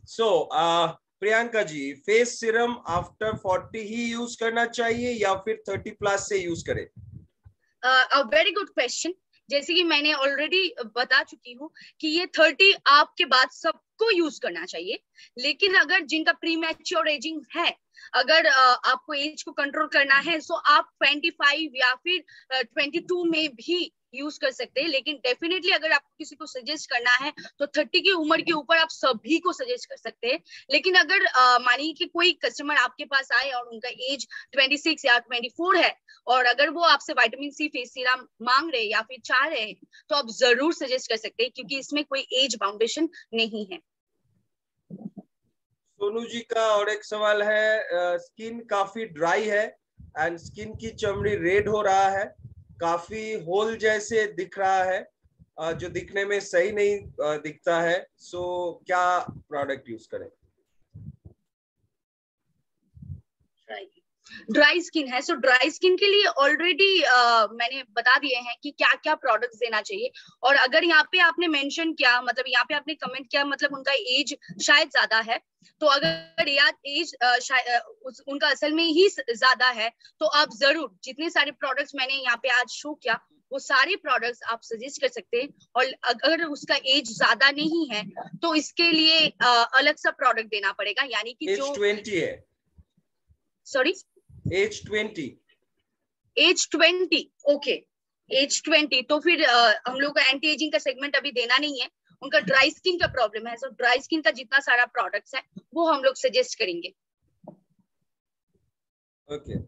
[SPEAKER 2] So Priyanka ji, face serum after 40 ही यूज करना चाहिए या फिर 30 प्लस से यूज करें.
[SPEAKER 1] अ वेरी गुड क्वेश्चन. जैसे कि मैंने ऑलरेडी बता चुकी हूँ कि ये 30 आपके बाद सबको यूज करना चाहिए. लेकिन अगर जिनका प्री मैच्योर एजिंग है, अगर आपको एज को कंट्रोल करना है, सो आप 25 या फिर 22 में भी यूज कर सकते हैं, लेकिन डेफिनेटली अगर आपको किसी को सजेस्ट करना है तो 30 की उम्र के ऊपर आप सभी को सजेस्ट कर सकते हैं। लेकिन अगर मानिए कि कोई कस्टमर आपके पास आए और उनका एज 26 या 24 है और अगर वो आपसे विटामिन सी फेस सीरम मांग रहे या फिर चाह रहे हैं तो आप जरूर सजेस्ट कर सकते हैं, क्योंकि इसमें कोई एज बाउंडेशन नहीं है।
[SPEAKER 2] सोनू जी का और एक सवाल है, स्किन काफी ड्राई है एंड स्किन की चमड़ी रेड हो रहा है, काफी होल जैसे दिख रहा है, जो दिखने में सही नहीं दिखता है, सो क्या प्रोडक्ट यूज करें?
[SPEAKER 1] ड्राई स्किन है, सो ड्राई स्किन के लिए ऑलरेडी मैंने बता दिए हैं कि क्या क्या प्रोडक्ट्स देना चाहिए। और अगर यहाँ पे आपने मेंशन किया, मतलब यहाँ पे आपने कमेंट किया, मतलब उनका एज शायद ज्यादा है, तो अगर यार एज उनका असल में ही ज्यादा है तो आप जरूर जितने सारे प्रोडक्ट्स मैंने यहाँ पे आज शो किया वो सारे प्रोडक्ट्स आप सजेस्ट कर सकते हैं। और अगर उसका एज ज्यादा नहीं है तो इसके लिए अलग सा प्रोडक्ट देना पड़ेगा, यानी कि जो
[SPEAKER 2] 20 है,
[SPEAKER 1] sorry
[SPEAKER 2] age 20,
[SPEAKER 1] age 20, okay age 20, तो फिर हम लोग का एंटी एजिंग का सेगमेंट अभी देना नहीं है, उनका ड्राई स्किन का प्रॉब्लम है। सो ड्राई स्किन का जितना सारा प्रोडक्ट्स है वो हम लोग सजेस्ट करेंगे।
[SPEAKER 2] ओके।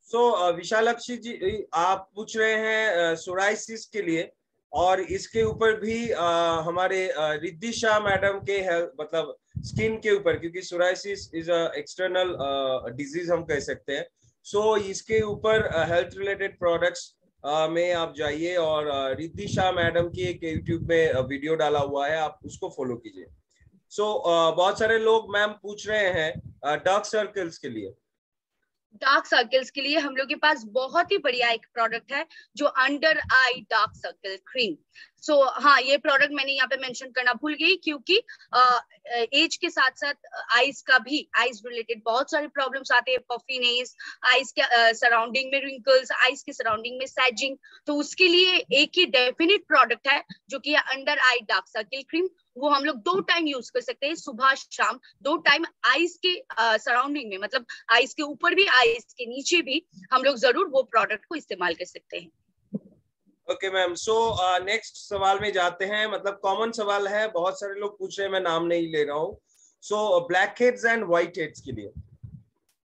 [SPEAKER 2] सो विशालाक्षी जी, आप पूछ रहे हैं सोराइसिस के लिए, और इसके ऊपर भी हमारे रिद्धि शाह मैडम के हेल्थ, मतलब स्किन के ऊपर, क्योंकि psoriasis is a external disease हम कह सकते हैं। सो इसके ऊपर हेल्थ रिलेटेड प्रोडक्ट्स में आप जाइए, और रिद्धि शाह मैडम की एक यूट्यूब में वीडियो डाला हुआ है, आप उसको फॉलो कीजिए। सो बहुत सारे लोग मैम पूछ रहे हैं डार्क सर्कल्स के लिए।
[SPEAKER 1] डार्क सर्कल्स के लिए हम लोग के पास बहुत ही बढ़िया एक प्रोडक्ट है जो under eye dark circle cream. So हाँ, ये प्रोडक्ट मैंने यहाँ पे मेंशन करना भूल गई, क्योंकि एज के साथ साथ आईज का भी, आईज रिलेटेड बहुत सारे प्रॉब्लम्स आते हैं, पफीनेस, आईज के सराउंडिंग में रिंकल्स, आईज के सराउंडिंग में सैजिंग, तो उसके लिए एक ही डेफिनेट प्रोडक्ट है जो कि under eye dark circle cream. वो हम लोग 2 टाइम यूज कर सकते हैं, सुबह शाम 2 टाइम, आईज के सराउंडिंग में, मतलब आईज के ऊपर भी आईज के नीचे भी हम लोग जरूर वो प्रोडक्ट को इस्तेमाल कर सकते हैं।
[SPEAKER 2] ओके मैम, सो नेक्स्ट सवाल में जाते हैं, मतलब कॉमन सवाल है, बहुत सारे लोग पूछ रहे हैं, मैं नाम नहीं ले रहा हूँ। So black heads and white heads के लिए।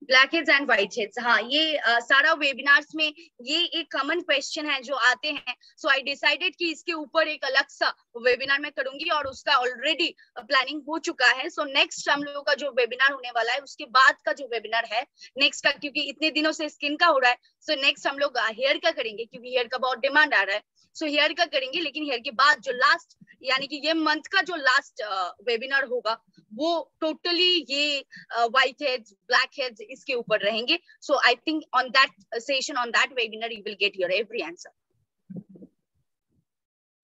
[SPEAKER 1] Black heads and white heads, हाँ ये सारा वेबिनार्स में ये एक कॉमन क्वेश्चन है जो आते हैं। सो आई डिसाइडेड कि इसके ऊपर एक अलग सा वेबिनार मैं करूंगी, और उसका ऑलरेडी प्लानिंग हो चुका है। सो नेक्स्ट हम लोगों का जो वेबिनार होने वाला है, उसके बाद का जो वेबिनार है नेक्स्ट का, क्योंकि इतने दिनों से स्किन का हो रहा है, सो नेक्स्ट हम लोग हेयर का करेंगे, क्योंकि हेयर का बहुत डिमांड आ रहा है। सो हेयर का करेंगे, लेकिन हेयर के बाद जो लास्ट, यानी कि ये मंथ का जो लास्ट वेबिनार होगा वो टोटली ये व्हाइट हेड्स, ब्लैक हेड्स, इसके ऊपर रहेंगे। So I think on that session, on that webinar you will get your every answer.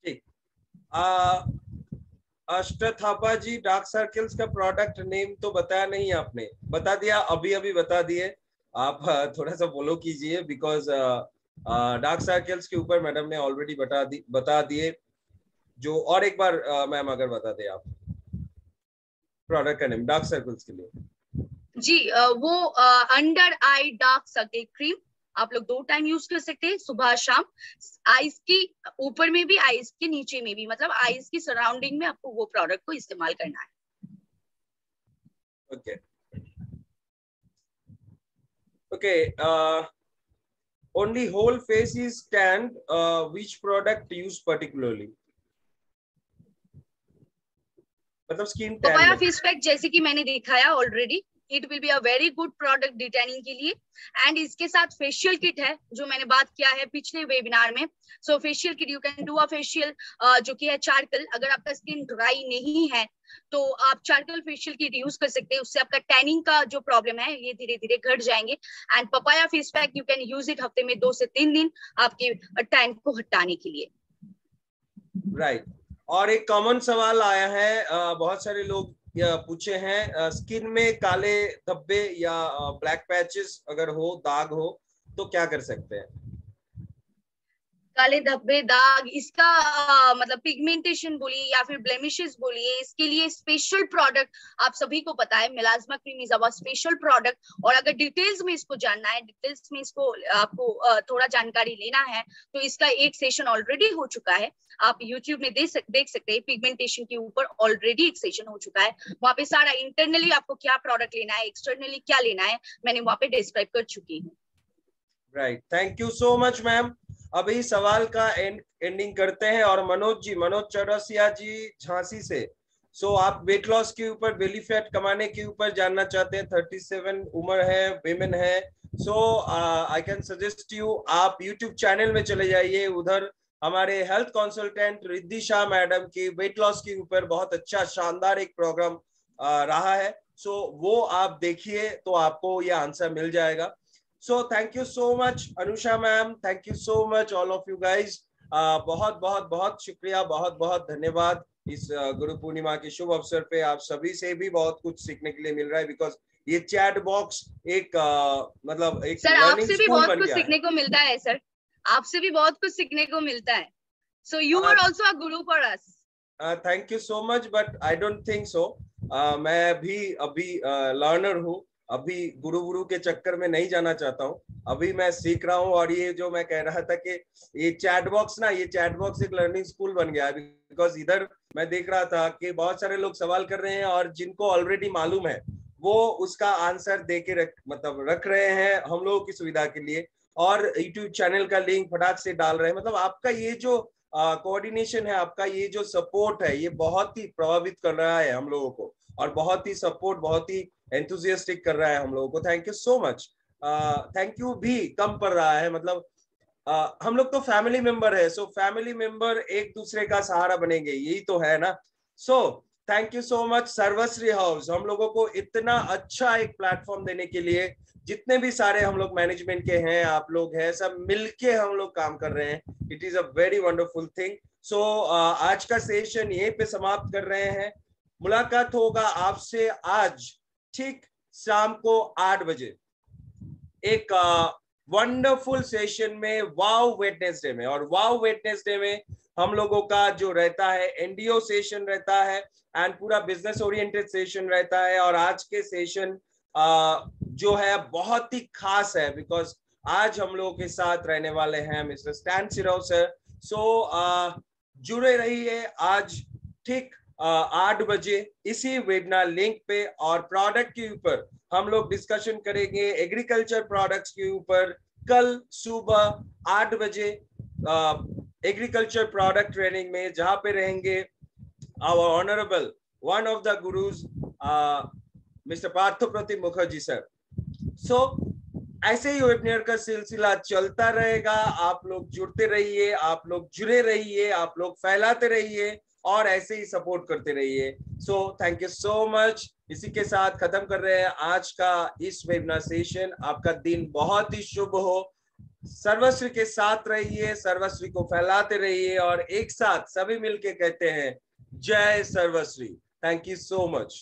[SPEAKER 2] ठीक, अष्ट थापा जी, डार्क सर्कल्स का प्रोडक्ट नेम तो बताया नहीं आपने, बता दिया, अभी अभी बता दिए। आप थोड़ा सा फॉलो कीजिए, बिकॉज डार्क सर्कल्स के ऊपर मैडम ने ऑलरेडी बता दिए। जो और एक बार मैम अगर बता दे आप प्रोडक्ट का नेम डार्क सर्कल्स के लिए।
[SPEAKER 1] जी वो under eye dark circle cream आप लोग 2 टाइम यूज कर सकते हैं, सुबह शाम। आईज के ऊपर में भी, आईज के नीचे में भी, मतलब आईज की सराउंडिंग में आपको वो प्रोडक्ट को इस्तेमाल करना है।
[SPEAKER 2] Okay okay, only whole face is tanned, which product use particularly? मतलब स्किन टैन
[SPEAKER 1] पपाया
[SPEAKER 2] में।
[SPEAKER 1] फेस पैक जैसे कि मैंने दिखाया already, it will be a very good product detaining के लिए। एंड इसके साथ फेशियल किट है जो मैंने बात किया है पिछले वेबिनार में। So facial kit, you can do a facial जो कि है चारकल। अगर आपका स्किन ड्राई नहीं है तो आप चारकल फेशियल किट यूज कर सकते हैं, उससे आपका टैनिंग का जो प्रॉब्लम है ये धीरे धीरे घट जाएंगे। And papaya face pack you can use it हफ्ते में 2 से 3 दिन आपके टैन को हटाने के लिए।
[SPEAKER 2] राइट, और एक कॉमन सवाल आया है, बहुत सारे लोग पूछे हैं, स्किन में काले धब्बे या ब्लैक पैचेस अगर हो, दाग हो, तो क्या कर सकते हैं?
[SPEAKER 1] काले धब्बे दाग, इसका मतलब पिगमेंटेशन बोलिए या फिर ब्लेमिशेस बोलिए, इसके लिए स्पेशल प्रोडक्ट आप सभी को पता है, मिलाजमा cream is our special product. और अगर डिटेल्स में इसको जानना है, डिटेल्स में इसको आपको थोड़ा जानकारी लेना है, तो इसका एक सेशन ऑलरेडी हो चुका है, आप YouTube में देख सकते हैं। पिगमेंटेशन के ऊपर ऑलरेडी एक सेशन हो चुका है, वहां पे सारा इंटरनली आपको क्या प्रोडक्ट लेना है, एक्सटर्नली क्या लेना है, मैंने वहां पे डिस्क्राइब कर चुकी हूँ।
[SPEAKER 2] Right, thank you so much ma'am. अभी सवाल का एंडिंग करते हैं, और मनोज चौरसिया जी झांसी से। सो आप वेट लॉस के ऊपर, बेली फैट कमाने के ऊपर जानना चाहते हैं, 37 उम्र है, विमेन है। सो आई कैन सजेस्ट यू, आप यूट्यूब चैनल में चले जाइए, उधर हमारे health consultant Riddhi Shah madam की वेट लॉस के ऊपर बहुत अच्छा शानदार एक प्रोग्राम रहा है। सो वो आप देखिए तो आपको ये आंसर मिल जाएगा। So thank you so much Anusha ma'am, thank you so much all of you guys। बहुत बहुत बहुत शुक्रिया, बहुत बहुत धन्यवाद। इस गुरु पूर्णिमा के शुभ अवसर पे आप सभी से भी बहुत कुछ सीखने के लिए मिल रहा है, बिकॉज ये चैट बॉक्स एक मतलब एक
[SPEAKER 1] सर
[SPEAKER 2] लर्निंग
[SPEAKER 1] आपसे भी
[SPEAKER 2] स्कूल
[SPEAKER 1] बहुत
[SPEAKER 2] बन
[SPEAKER 1] कुछ
[SPEAKER 2] गया
[SPEAKER 1] सीखने को मिलता है सर, आपसे भी बहुत कुछ सीखने को मिलता है। So you are also a guru for us.
[SPEAKER 2] Thank you so much, but I don't think so. मैं भी अभी लर्नर हूँ, अभी गुरु के चक्कर में नहीं जाना चाहता हूँ, अभी मैं सीख रहा हूँ। और ये जो मैं कह रहा था कि ये चैट बॉक्स एक लर्निंग स्कूल बन गया है, बिकॉज इधर मैं देख रहा था कि बहुत सारे लोग सवाल कर रहे हैं, और जिनको ऑलरेडी मालूम है वो उसका आंसर दे के रख रहे हैं हम लोगों की सुविधा के लिए, और यूट्यूब चैनल का लिंक फटाक से डाल रहे हैं। मतलब आपका ये जो कोऑर्डिनेशन है, आपका ये जो सपोर्ट है, ये बहुत ही प्रभावित कर रहा है हम लोगों को, और बहुत ही सपोर्ट, बहुत ही एंथुजियास्टिक कर रहा है हम लोगों को। Thank you so much. Thank you भी कम पड़ रहा है, मतलब हम लोग तो फैमिली मेंबर है, सो फैमिली मेंबर एक दूसरे का सहारा बनेंगे, यही तो है ना। So thank you so much Sarvashri house, हम लोगों को इतना अच्छा एक प्लेटफॉर्म देने के लिए। जितने भी सारे हम लोग मैनेजमेंट के हैं, आप लोग हैं, सब मिलके हम लोग काम कर रहे हैं। It is a very wonderful thing. So आज का सेशन यहीं पे समाप्त कर रहे हैं। मुलाकात होगा आपसे आज ठीक शाम को 8 बजे एक वंडरफुल सेशन में, वाव वेडनेसडे में। और वाव वेडनेसडे में हम लोगों का जो रहता है एनडीओ सेशन रहता है, एंड पूरा बिजनेस ओरिएंटेड सेशन रहता है। और आज के सेशन जो है बहुत ही खास है, बिकॉज आज हम लोगों के साथ रहने वाले हैं मिस्टर स्टैन सिरोव सर। सो जुड़े रहिए आज ठीक 8 बजे इसी वेबिनार लिंक पे, और प्रोडक्ट के ऊपर हम लोग डिस्कशन करेंगे, एग्रीकल्चर प्रोडक्ट्स के ऊपर। कल सुबह 8 बजे एग्रीकल्चर प्रोडक्ट ट्रेनिंग में, जहां पे रहेंगे our honourable one of the gurus mister Partho Pratim Mukherjee sir. So ऐसे ही वेबिनार का सिलसिला चलता रहेगा। आप लोग जुड़ते रहिए, आप लोग जुड़े रहिए, आप लोग फैलाते रहिए, और ऐसे ही सपोर्ट करते रहिए। So thank you so much. इसी के साथ खत्म कर रहे हैं आज का इस वेबिनार सेशन। आपका दिन बहुत ही शुभ हो। सर्वश्री के साथ रहिए, सर्वश्री को फैलाते रहिए, और एक साथ सभी मिलके कहते हैं जय सर्वश्री। Thank you so much.